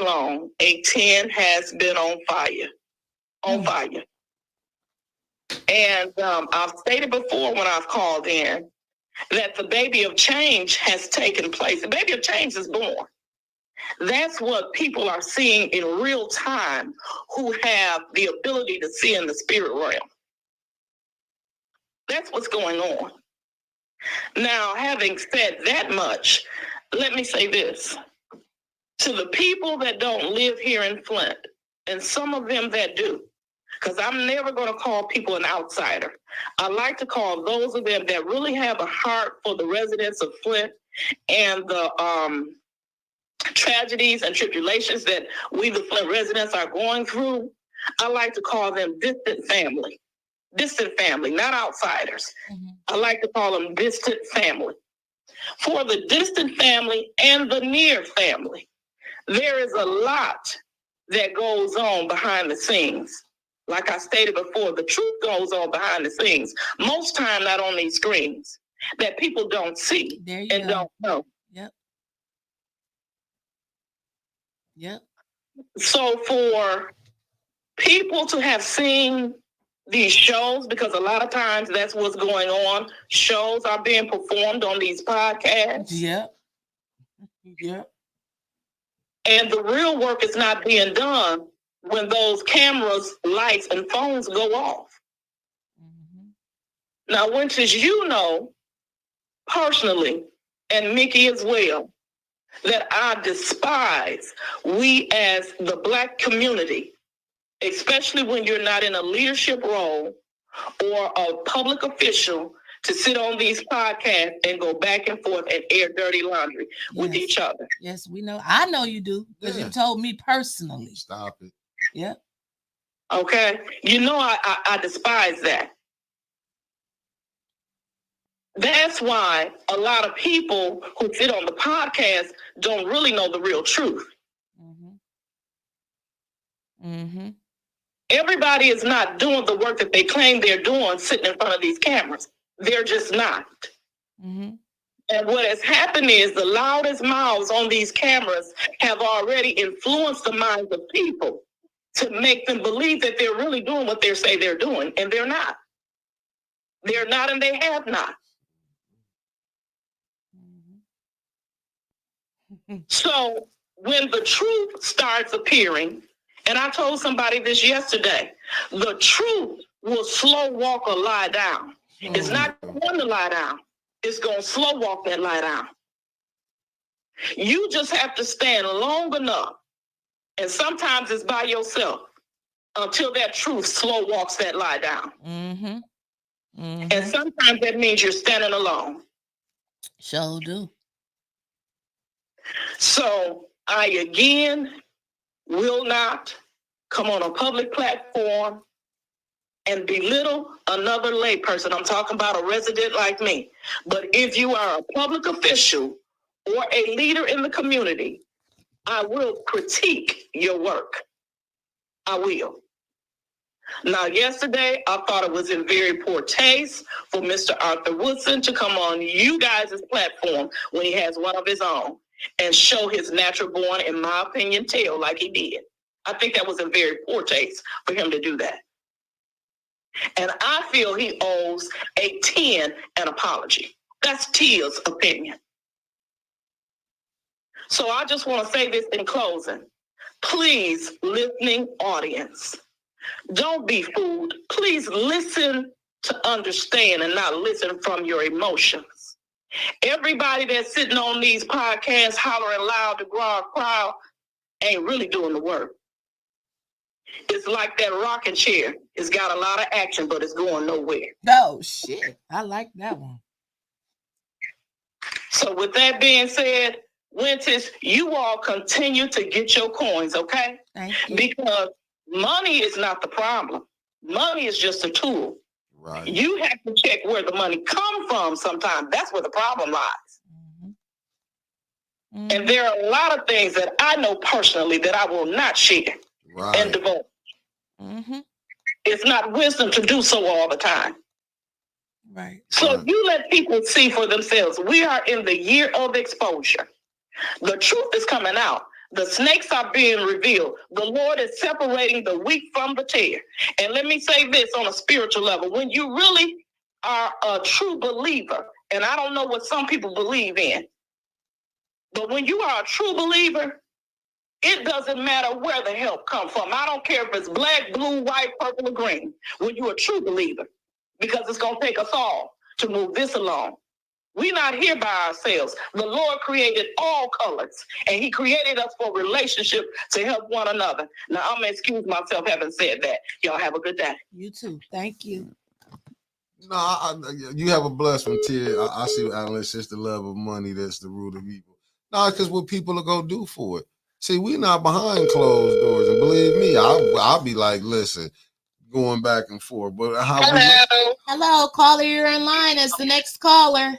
long, ATN has been on fire. And I've stated before when I've called in that the baby of change has taken place. The baby of change is born. That's what people are seeing in real time who have the ability to see in the spirit realm. That's what's going on. Now, having said that much, let me say this. To the people that don't live here in Flint, and some of them that do, because I'm never going to call people an outsider. I like to call those of them that really have a heart for the residents of Flint and the tragedies and tribulations that we, the Flint residents, are going through. I like to call them distant family, not outsiders. Mm-hmm. I like to call them distant family. For the distant family and the near family, there is a lot that goes on behind the scenes. Like I stated before, the truth goes on behind the scenes. Most time not on these screens that people don't see and don't know.
Yep.
So for people to have seen these shows, because a lot of times that's what's going on. Shows are being performed on these podcasts.
Yep.
And the real work is not being done when those cameras, lights, and phones go off. Mm-hmm. Now, Winters, you know personally, and Mickey as well, that I despise we as the Black community, especially when you're not in a leadership role or a public official, to sit on these podcasts and go back and forth and air dirty laundry with each other.
Yes, we know. I know you do, because you told me personally.
Stop it.
Yeah.
Okay. You know, I despise that. That's why a lot of people who sit on the podcast don't really know the real truth.
Mm-hmm. Mm-hmm.
Everybody is not doing the work that they claim they're doing sitting in front of these cameras. They're just not.
Mm-hmm.
And what has happened is the loudest mouths on these cameras have already influenced the minds of people to make them believe that they're really doing what they say they're doing, and they're not. They're not, and they have not.
Mm-hmm.
So when the truth starts appearing, and I told somebody this yesterday, the truth will slow walk a lie down. It's not going to lie down. It's going to slow walk that lie down. You just have to stand long enough, and sometimes it's by yourself, until that truth slow walks that lie down.
Mm-hmm. Mm-hmm.
And sometimes that means you're standing alone.
Sure do.
So I again will not come on a public platform and belittle another layperson. I'm talking about a resident like me. But if you are a public official or a leader in the community, I will critique your work. I will. Now, yesterday, I thought it was in very poor taste for Mr. Arthur Woodson to come on you guys' platform when he has one of his own and show his natural born, in my opinion, tail like he did. I think that was in very poor taste for him to do that. And I feel he owes a 10 an apology. That's Tia's opinion. So I just want to say this in closing. Please, listening audience, don't be fooled. Please listen to understand and not listen from your emotions. Everybody that's sitting on these podcasts hollering loud to draw a crowd ain't really doing the work. It's like that rocking chair. It's got a lot of action, but it's going nowhere.
Oh, shit. I like that one.
So with that being said, Winters, you all continue to get your coins, okay?
Thank you.
Because money is not the problem. Money is just a tool.
Right.
You have to check where the money comes from sometimes. That's where the problem lies.
Mm-hmm. Mm-hmm.
And there are a lot of things that I know personally that I will not share and divulge.
Mm-hmm.
It's not wisdom to do so all the time.
Right.
So you let people see for themselves. We are in the year of exposure. The truth is coming out.
The snakes are being revealed. The Lord is separating the wheat from the tare. And let me say this on a spiritual level. When you really are a true believer, and I don't know what some people believe in, but when you are a true believer, it doesn't matter where the help comes from. I don't care if it's black, blue, white, purple, or green. When you're a true believer, because it's going to take us all to move this along. We're not here by ourselves. The Lord created all colors, and he created us for relationship to help one another. Now, I'm going to excuse myself having said that. Y'all have a good day.
You too. Thank you.
No, you have a blessed one, Tia. I see what Alice says, the love of money that's the root of evil. No, because what people are going to do for it. See, we're not behind closed doors. And believe me, I'll be like, listen, going back and forth. But
Hello, caller, you're in line as the next caller.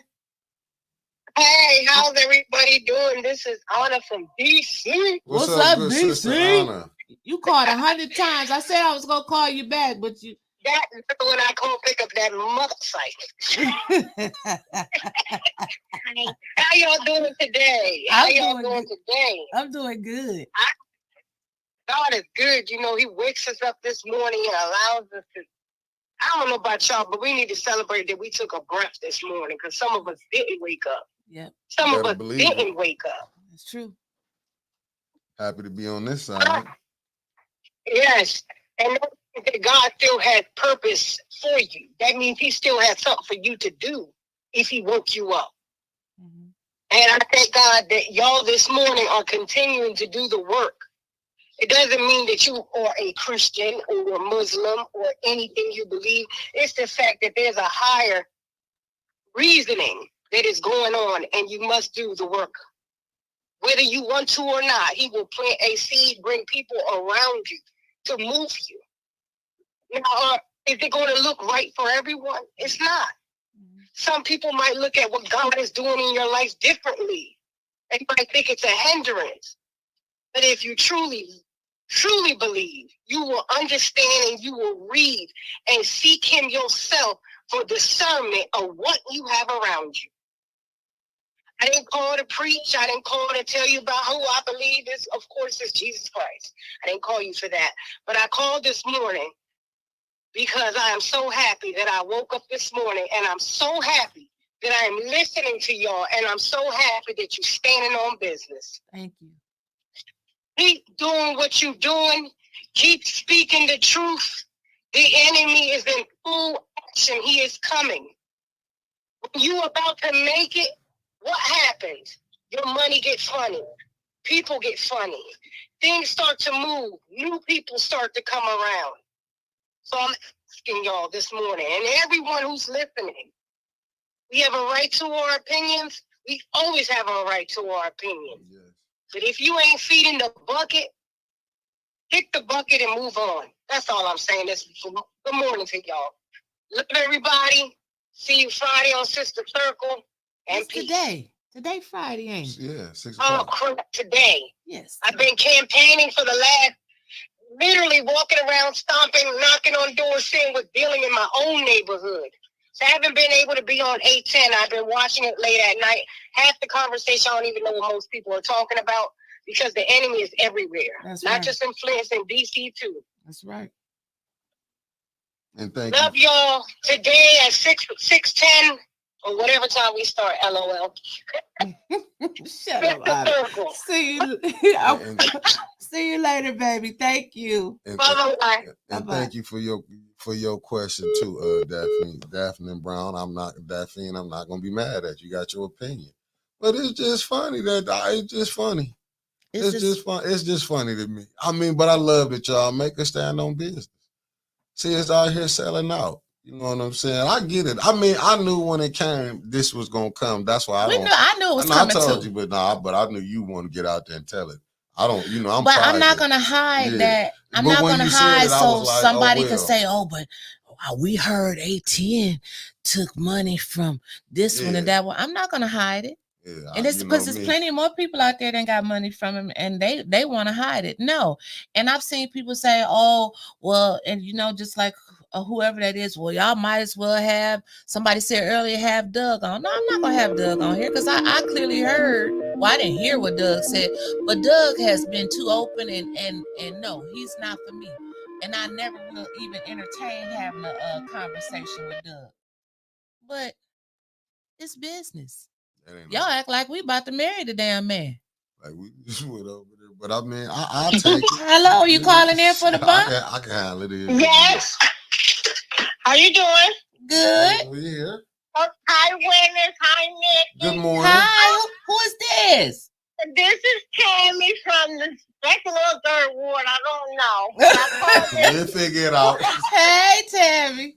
Hey, how's everybody doing? This is Anna from DC.
What's up, DC? You called 100 times. I said I was gonna call you back, but you.
That's when I call pick up that motorcycle. How y'all doing today?
I'm doing good.
God is good. You know, he wakes us up this morning and allows us to. I don't know about y'all, but we need to celebrate that we took a breath this morning because some of us didn't wake up.
Yep.
Some of us didn't wake up.
That's true.
Happy to be on this side.
Yes. And that God still has purpose for you. That means he still has something for you to do if he woke you up. Mm-hmm. And I thank God that y'all this morning are continuing to do the work. It doesn't mean that you are a Christian or a Muslim or anything you believe. It's the fact that there's a higher reasoning that is going on, and you must do the work. Whether you want to or not, he will plant a seed, bring people around you to move you. Now, is it going to look right for everyone? It's not. Some people might look at what God is doing in your life differently. They might think it's a hindrance. But if you truly believe, you will understand and you will read and seek him yourself for discernment of what you have around you. I didn't call to preach. I didn't call to tell you about who I believe is, of course, is Jesus Christ. I didn't call you for that. But I called this morning because I am so happy that I woke up this morning, and I'm so happy that I am listening to y'all, and I'm so happy that you're standing on business.
Thank you.
Keep doing what you're doing. Keep speaking the truth. The enemy is in full action. He is coming. When you about to make it, what happens? Your money gets funny. People get funny. Things start to move. New people start to come around. So I'm asking y'all this morning, and everyone who's listening, we have a right to our opinions. We always have a right to our opinions. Yes. But if you ain't feeding the bucket, hit the bucket and move on. That's all I'm saying. Good morning to y'all. Love everybody. See you Friday on Sister Circle. And peace.
Today Friday, ain't it?
Yeah, 6
o'clock. Oh, crap, today.
Yes.
I've been campaigning for the last, literally walking around, stomping, knocking on doors, saying what's dealing in my own neighborhood. So I haven't been able to be on 810. I've been watching it late at night. Half the conversation, I don't even know what most people are talking about because the enemy is everywhere. That's not right. Just in Flint, in DC too.
That's right.
And thank
Love y'all today at 6:10 or whatever time we start. LOL.
Shut up. See you. See you later, baby. Thank you.
And thank you for your question too, Daphne Brown. I'm not gonna be mad at you. You got your opinion, but it's just funny it's just funny. It's just fun. It's just funny to me. I mean, but I love that y'all make us stand on business. See, it's out here selling out. You know what I'm saying? I get it. I mean, I knew when it came, this was gonna come. That's why
I knew it was coming.
I
told
you, but I knew you want to get out there and tell it. I don't, I'm.
But I'm not gonna hide that. I'm not gonna hide so somebody can say, "Oh, but we heard ATN took money from this one and that one." I'm not gonna hide it. Yeah, and it's because there's plenty more people out there that got money from him, and they want to hide it. No, and I've seen people say, "Oh, well," and just like whoever that is, well, y'all might as well have. Somebody said earlier, have Doug on. No, I'm not gonna have Doug on here because I clearly heard Well, I didn't hear what Doug said, but Doug has been too open and no, he's not for me. And I never will even entertain having a conversation with Doug. But it's business. Y'all act like we about to marry the damn man.
Like we just went over there, but I mean, I'll take it.
Hello, you calling in for the bump?
I can handle it.
Yes. How you doing?
Good.
We here.
Oh, hi, Wendy. Hi, Nick.
Good morning.
Hi, who is this?
This is Tammy from the second or third ward. I don't know. I called in.
We'll figure it out.
Hey, Tammy.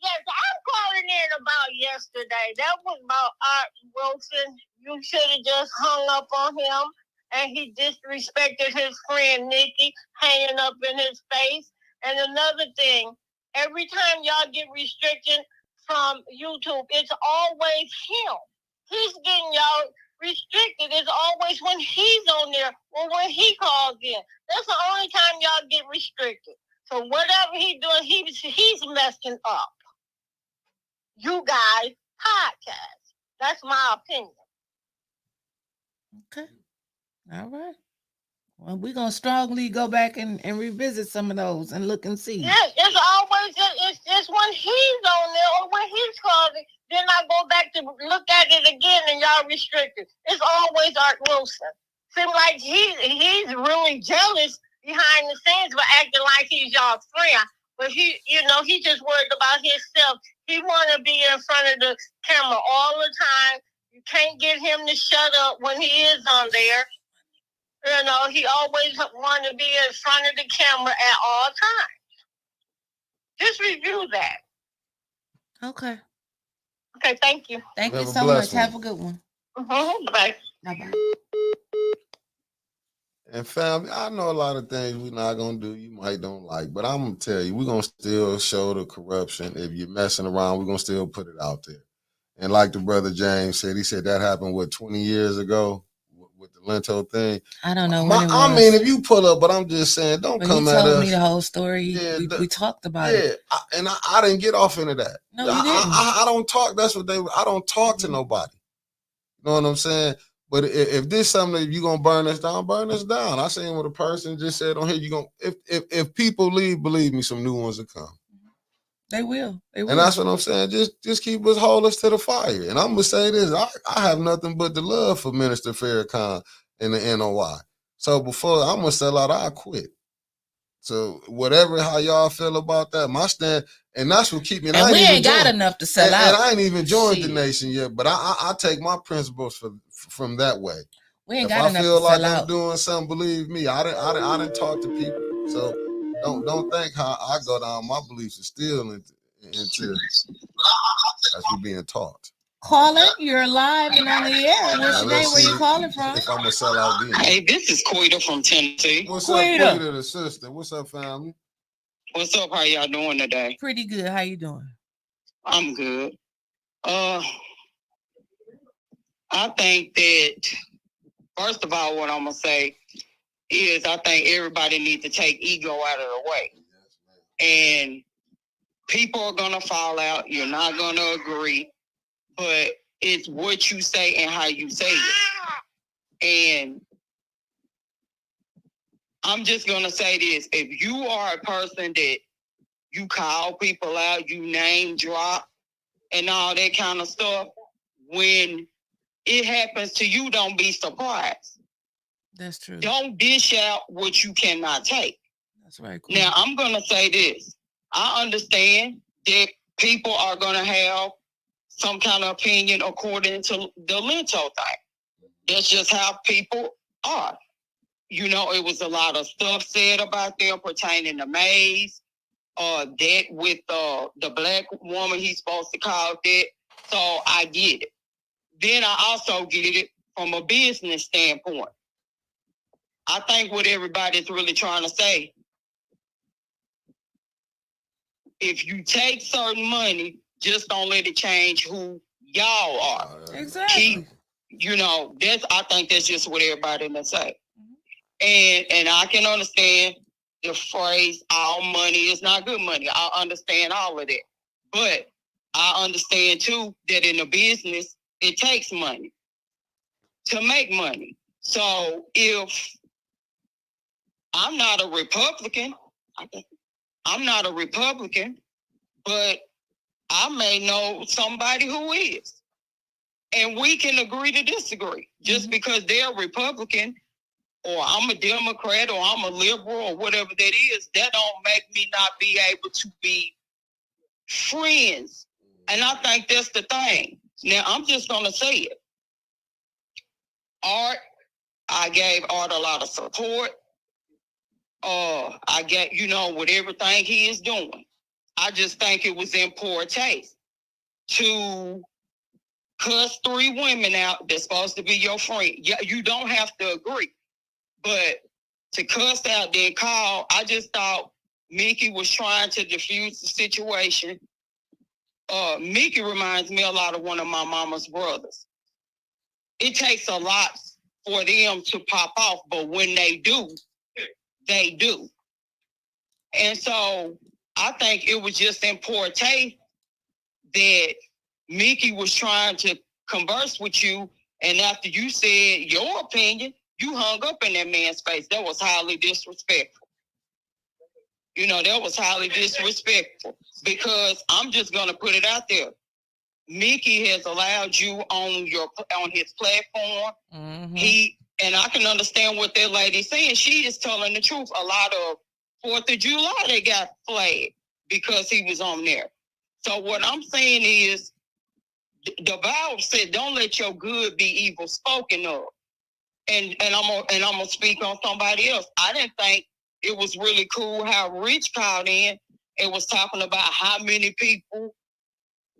Yes, I'm calling in about yesterday. That was about Art Wilson. You should have just hung up on him. And he disrespected his friend Nikki, hanging up in his face. And another thing, every time y'all get restriction from YouTube, it's always him. He's getting y'all restricted. It's always when he's on there or when he calls in. That's the only time y'all get restricted. So whatever he's doing, he's messing up. You guys podcast. That's my opinion.
Okay. All right. Well, we're going to strongly go back and revisit some of those and look and see.
Yeah, it's always it's when he's on there or when he's calling. Then I go back to look at it again and y'all restricted. It's always Art Wilson. Seems like he's really jealous behind the scenes for acting like he's y'all friend. But he just worried about himself. He want to be in front of the camera all the time. You can't get him to shut up when he is on there. You know, he always want to be in front of the camera at all times. Just review that.
Okay.
Okay, thank you.
Thank you
Have a
so much.
blessed one.
Have a good one.
Bye.
Bye-bye.
And family, I know a lot of things we're not gonna do. You might don't like, but I'm gonna tell you, we're gonna still show the corruption. If you're messing around, we're gonna still put it out there. And like the brother James said, he said that happened 20 years ago with the Lento thing.
I don't know when it was.
I mean, if you pull up, but I'm just saying, don't
But
come
he
at
told
us.
me the whole story.
Yeah,
we talked about it.
And I didn't get off into that.
No, you didn't.
I don't talk. That's what I don't talk to nobody. You know what I'm saying? But if this something that you gonna burn us down, burn us down. I seen what a person just said on here. You gonna if people leave, believe me, some new ones will come.
They will.
And that's what I'm saying. Just keep us, hold us to the fire. And I'm gonna say this: I have nothing but the love for Minister Farrakhan and the NOI. So before I'm gonna sell out, I quit. So whatever how y'all feel about that, my stand, and that's what keep me.
And we ain't got enough to sell out.
And I ain't even joined the nation yet, but I take my principles from that way.
We ain't
If
got
I
enough
feel
to
like
sell
I'm
out.
doing something, believe me, I didn't talk to people. So don't think how I go down. My beliefs are still into as we being taught.
Caller, you're live and on the air. What's your name? Where you calling from?
If I'm gonna sell out then.
Hey, this is Quita from Tennessee.
What's up, Quita, the sister? What's up, family?
What's up? How y'all doing today?
Pretty good. How you doing?
I'm good. I think that first of all, what I'm gonna say is I think everybody needs to take ego out of the way. And people are gonna fall out. You're not gonna agree, but it's what you say and how you say it. And I'm just gonna say this: if you are a person that you call people out, you name drop, and all that kind of stuff, when it happens to you, don't be surprised.
That's true.
Don't dish out what you cannot take.
That's right. Cool.
Now, I'm going to say this. I understand that people are going to have some kind of opinion according to the Lento thing. That's just how people are. You know, it was a lot of stuff said about them pertaining to Maze, that with the black woman he's supposed to call that. So I get it. Then I also get it from a business standpoint. I think what everybody's really trying to say, if you take certain money, just don't let it change who y'all are.
Exactly.
I think that's just what everybody gonna say. And I can understand the phrase, all money is not good money. I understand all of that. But I understand too that in a business, it takes money.
to make money. So if I'm not a Republican, but I may know somebody who is. And we can agree to disagree. Just because they're a Republican or I'm a Democrat or I'm a liberal or whatever that is, that don't make me not be able to be friends. And I think that's the thing. Now, I'm just going to say it. Art, I gave Art a lot of support. I get, with everything he is doing. I just think it was in poor taste to cuss 3 women out that's supposed to be your friend. Yeah, you don't have to agree. But to cuss out, then call, I just thought Mickey was trying to diffuse the situation. Mickey reminds me a lot of one of my mama's brothers. It takes a lot for them to pop off, but when they do, they do. And so I think it was just in poor taste that Mickey was trying to converse with you, and after you said your opinion, you hung up in that man's face. That was highly disrespectful. That was highly disrespectful, because I'm just going to put it out there. Mickey has allowed you on his platform. And I can understand what that lady's saying. She is telling the truth. A lot of 4th of July, they got flagged because he was on there. So what I'm saying is, the Bible said, "Don't let your good be evil spoken of." And I'm gonna speak on somebody else. I didn't think it was really cool how Rich called in and was talking about how many people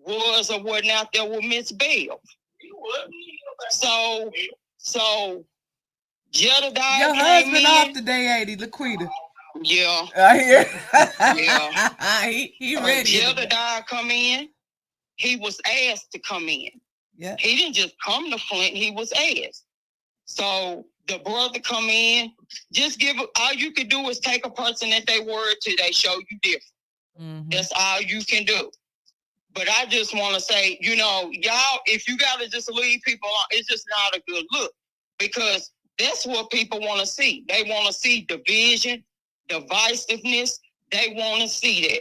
was or wasn't out there with Miss Bell. So Jedediah,
your husband off today, ain't he, Laquita?
Yeah.
Yeah. he ready.
Jedediah come in. He was asked to come in.
Yeah.
He didn't just come to Flint. He was asked. So the brother come in. Just all you could do is take a person at their word till they show you different. That's all you can do. But I just want to say, y'all, if you got to just leave people alone, it's just not a good look, because that's what people want to see. They want to see division, divisiveness. They want to see that.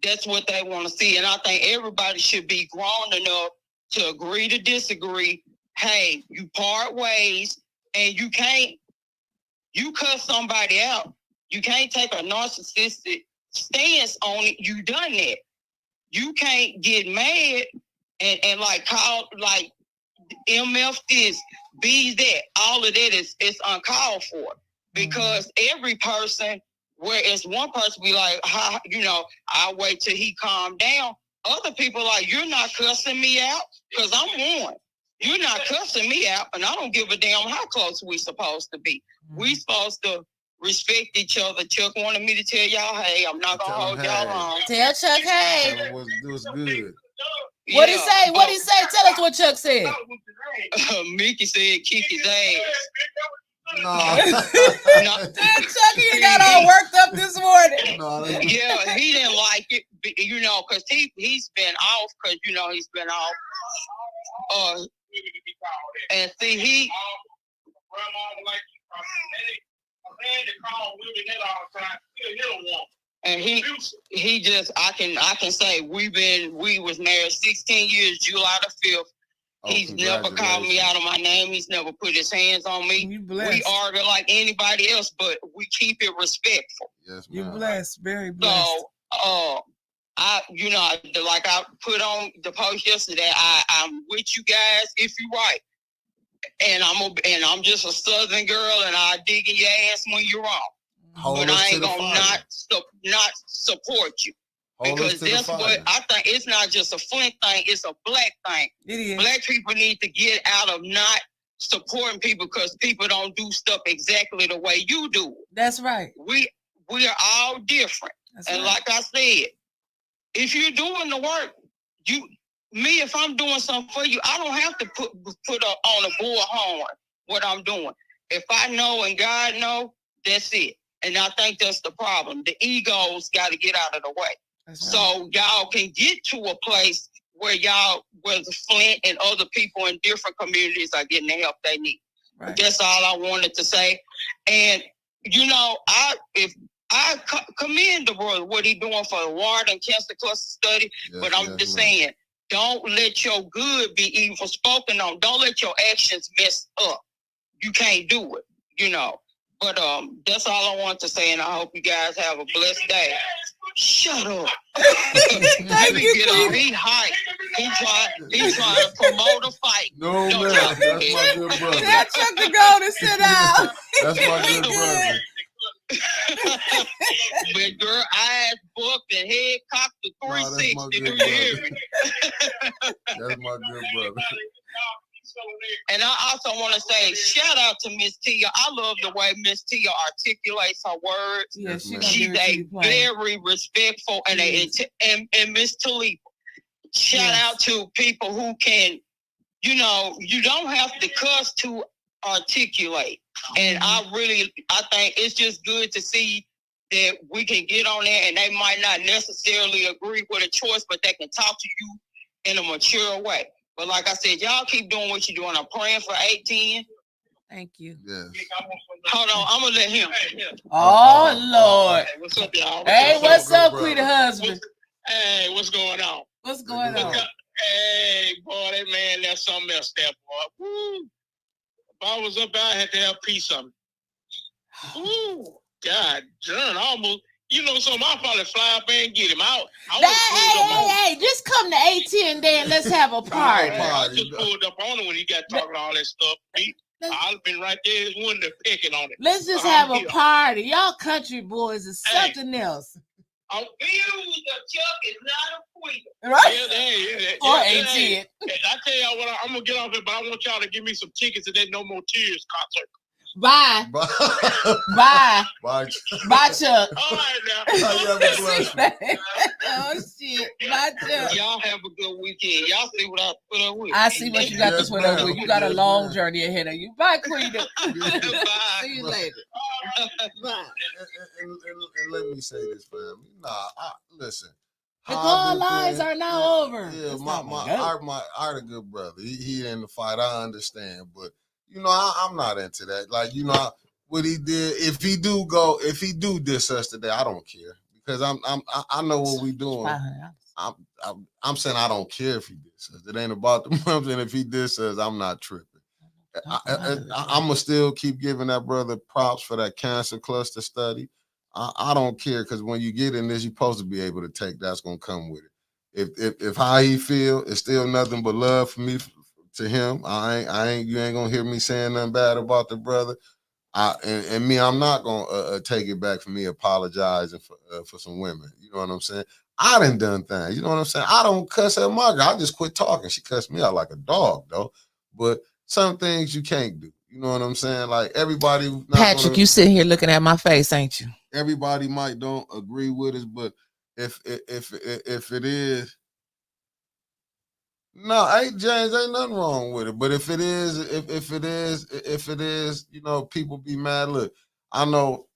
That's what they want to see. And I think everybody should be grown enough to agree to disagree. Hey, you part ways, and you cuss somebody out. You can't take a narcissistic stance on it. You done that. You can't get mad and call MF this, B that. All of that is uncalled for, because every person, whereas one person be like, I'll wait till he calm down. Other people like, you're not cussing me out, because I'm one. You're not cussing me out, and I don't give a damn how close we supposed to be. We supposed to respect each other. Chuck wanted me to tell y'all, hey, I'm not gonna hold y'all long.
Tell Chuck, hey.
It was good.
What he say? What he say? Tell us what Chuck said.
Mickey said, kick his ass.
No. Chuck, he got all worked up this morning.
Yeah, he didn't like it, because he's been off, he's been off. And see, and he just, I can say we was married 16 years, July the 5th. He's never called me out of my name. He's never put his hands on me. We argue like anybody else, but we keep it respectful.
Yes,
you blessed, very blessed.
So, like I put on the post yesterday, I'm with you guys if you right, and I'm just a Southern girl, and I dig in your ass when you're wrong. But I ain't gonna not support you. Because that's what I think. It's not just a Flint thing, it's a black thing.
It is.
Black people need to get out of not supporting people because people don't do stuff exactly the way you do.
That's right.
We are all different. And like I said, if you're doing the work, if I'm doing something for you, I don't have to put up on a bullhorn what I'm doing. If I know and God know, that's it. And I think that's the problem. The egos got to get out of the way. So y'all can get to a place
where Flint and other people in different communities are getting the help they need.
Right.
That's all I wanted to say. And I commend the brother what he doing for the Ward and Cancer Cluster Study.
Yes,
but I'm just saying, don't let your good be evil spoken on. Don't let your actions mess up. You can't do it, But that's all I want to say, and I hope you guys have a blessed day. Shut up.
Thank you, Queen.
He hype. He trying to promote a fight.
No, man, that's my good brother.
Tell Chuck to go to sit down.
That's my good brother.
But girl, eyes booked and head cocked to 360. Do you hear me?
That's my good brother.
And I also want to say, shout out to Miss Tia. I love the way Miss Tia articulates her words.
Yeah,
She's a very respectful and Miss Talipa. Shout out to people who can, you don't have to cuss to articulate. And I think it's just good to see that we can get on there and they might not necessarily agree with a choice, but they can talk to you in a mature way. But like I said, y'all keep doing what you're doing. I'm praying for 810.
Thank you.
Yes.
Hold on, I'm gonna let him.
Oh Lord.
Hey, what's up, y'all?
Hey, what's up, Queen husband?
Hey, what's going on?
What's going on?
Hey, boy, that man, that's something else there, boy. Woo. If I was up there, I had to have a piece of him. Ooh, God, John, almost. Something, I'll probably fly up there and get him out.
Hey, just come to 810 day and let's have a party.
I just pulled up on him when he got talking all that stuff. I've been right there in his window picking on it.
Let's just have a party. Y'all country boys is something else.
A views of Chuck is not a queen.
Right?
Or
810.
I tell y'all what, I'm going to get off here, but I want y'all to give me some tickets to that No More Tears concert.
Bye.
Bye.
Bye.
Bye.
Bye, Chuck.
All right, now.
Oh, shit. Bye, Chuck.
Y'all have a good weekend. Y'all see what I put up with.
I see what you got to put up with. You got a long journey ahead of you. Bye, Queen.
Bye.
See you later. Bye.
And let me say this, family. Listen.
The call lines are now over.
Yeah, our good brother. He in the fight. I understand, but I'm not into that. Like, what he did. If he do diss us today, I don't care because I know what we doing. I'm saying I don't care if he diss us. It ain't about the month, and if he diss us, I'm not tripping. I'm gonna still keep giving that brother props for that cancer cluster study. I don't care because when you get in this, you're supposed to be able to take that's gonna come with it. If how he feel, it's still nothing but love for me. To him, you ain't gonna hear me saying nothing bad about the brother. I'm not gonna take it back for me apologizing for some women. You know what I'm saying? I done things. You know what I'm saying? I don't cuss at my girl. I just quit talking. She cussed me out like a dog, though. But some things you can't do. You know what I'm saying? Like everybody.
Patrick, you sitting here looking at my face, ain't you?
Everybody might don't agree with us, but if it is. No, James, ain't nothing wrong with it. But if it is, people be mad. Look, I know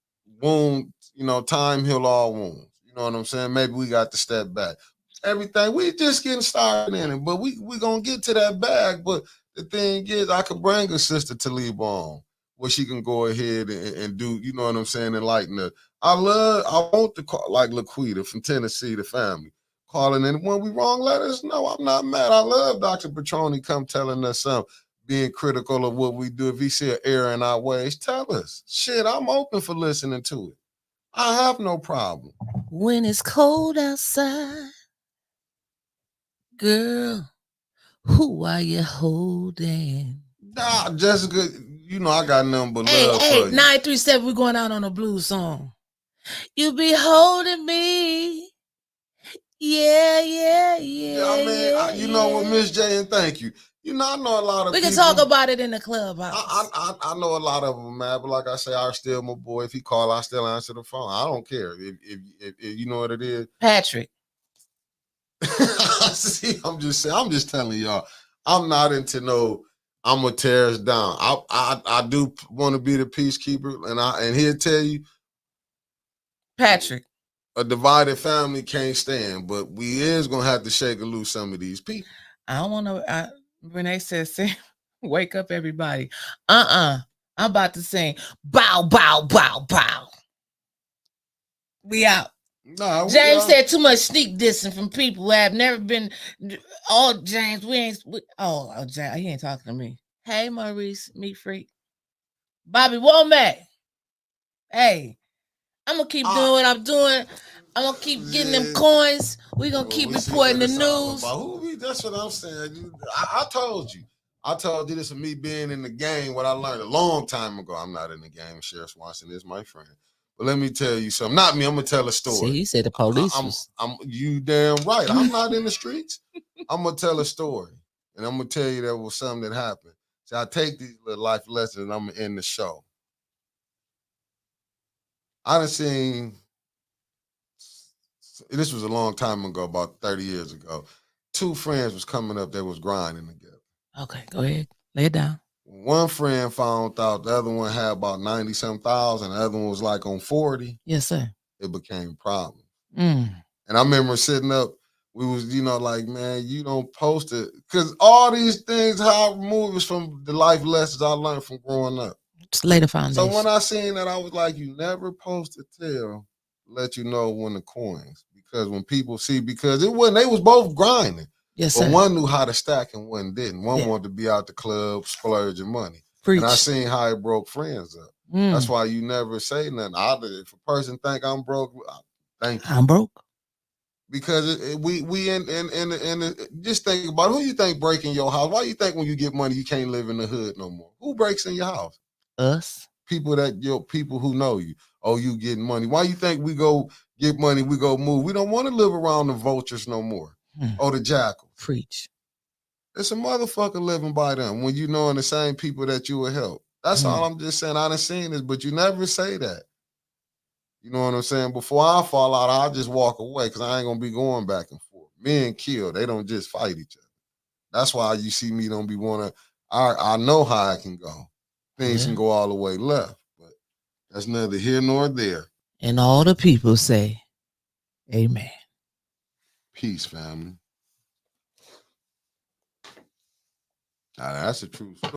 time heal all wounds. You know what I'm saying? Maybe we got to step back. Everything, we just getting started in it, but we gonna get to that bag. But the thing is, I could bring a sister to leave on where she can go ahead and do, you know what I'm saying, enlighten her. I want to call like Laquita from Tennessee, the family. Calling in. When we wrong, let us know. I'm not mad. I love Dr. Petroni come telling us something, being critical of what we do. If he see an error in our ways, tell us. Shit, I'm open for listening to it. I have no problem.
When it's cold outside, girl, who are you holding?
Nah, Jessica, I got nothing but love for you.
937, we're going out on a blues song. You be holding me. Yeah.
You know what, Miss J, and thank you. I know a lot of
we
people.
We can talk about it in the clubhouse.
I know a lot of them, man, but like I say, I'm still my boy. If he call, I still answer the phone. I don't care. If you know what it is.
Patrick.
See, I'm just telling y'all, I'm not into I'm gonna tear us down. I do want to be the peacekeeper, and he'll tell you.
Patrick.
a divided family can't stand, but we is gonna have to shake or loose some of these people.
I don't want to. Renee says, "Wake up, everybody!" I'm about to sing. Bow, bow, bow, bow. We out.
Nah,
James said too much sneak dissing from people who have never been. Oh, James, James, he ain't talking to me. Hey, Maurice, meat freak. Bobby Womack. Hey, I'm gonna keep doing what I'm doing. I'm gonna keep getting them coins. We gonna keep reporting the news.
That's what I'm saying. I told you. I told you this of me being in the game. What I learned a long time ago. I'm not in the game. Sheriff Swanson is my friend. But let me tell you something. Not me. I'm gonna tell a story.
See, he said the police.
I'm you damn right. I'm not in the streets. I'm gonna tell a story, and I'm gonna tell you there was something that happened. So I take these little life lessons, and I'm gonna end the show. I done seen. This was a long time ago, about 30 years ago. Two friends was coming up that was grinding together.
Okay, go ahead. Lay it down.
One friend found out the other one had about 90-some thousand. The other one was like on 40.
Yes, sir.
It became a problem. And I remember sitting up, we was, like, man, you don't post it. Because all these things, how I remove is from the life lessons I learned from growing up.
Just lay the foundation.
So when I seen that, I was like, you never post a tell, let you know when the coins. Because when people see, because it wasn't, they was both grinding.
Yes,
but
sir.
one knew how to stack and one didn't. One wanted to be out the club, splurging money.
Preach.
And I seen how it broke friends up. That's why you never say nothing. If a person think I'm broke, thank you.
I'm broke.
Because we in just think about who you think breaking your house. Why you think when you get money you can't live in the hood no more? Who breaks in your house?
Us.
People who know you. Oh, you getting money. Why you think we go get money, we go move? We don't want to live around the vultures no more. Or the jackals.
Preach.
It's a motherfucker living by them when you knowing the same people that you will help. That's all I'm just saying. I done seen this, but you never say that. You know what I'm saying? Before I fall out, I'll just walk away because I ain't going to be going back and forth. Men kill. They don't just fight each other. That's why you see me don't be want to. I know how I can go. Things can go all the way left, but that's neither here nor there.
And all the people say, amen.
Peace, family. Now, that's the truth.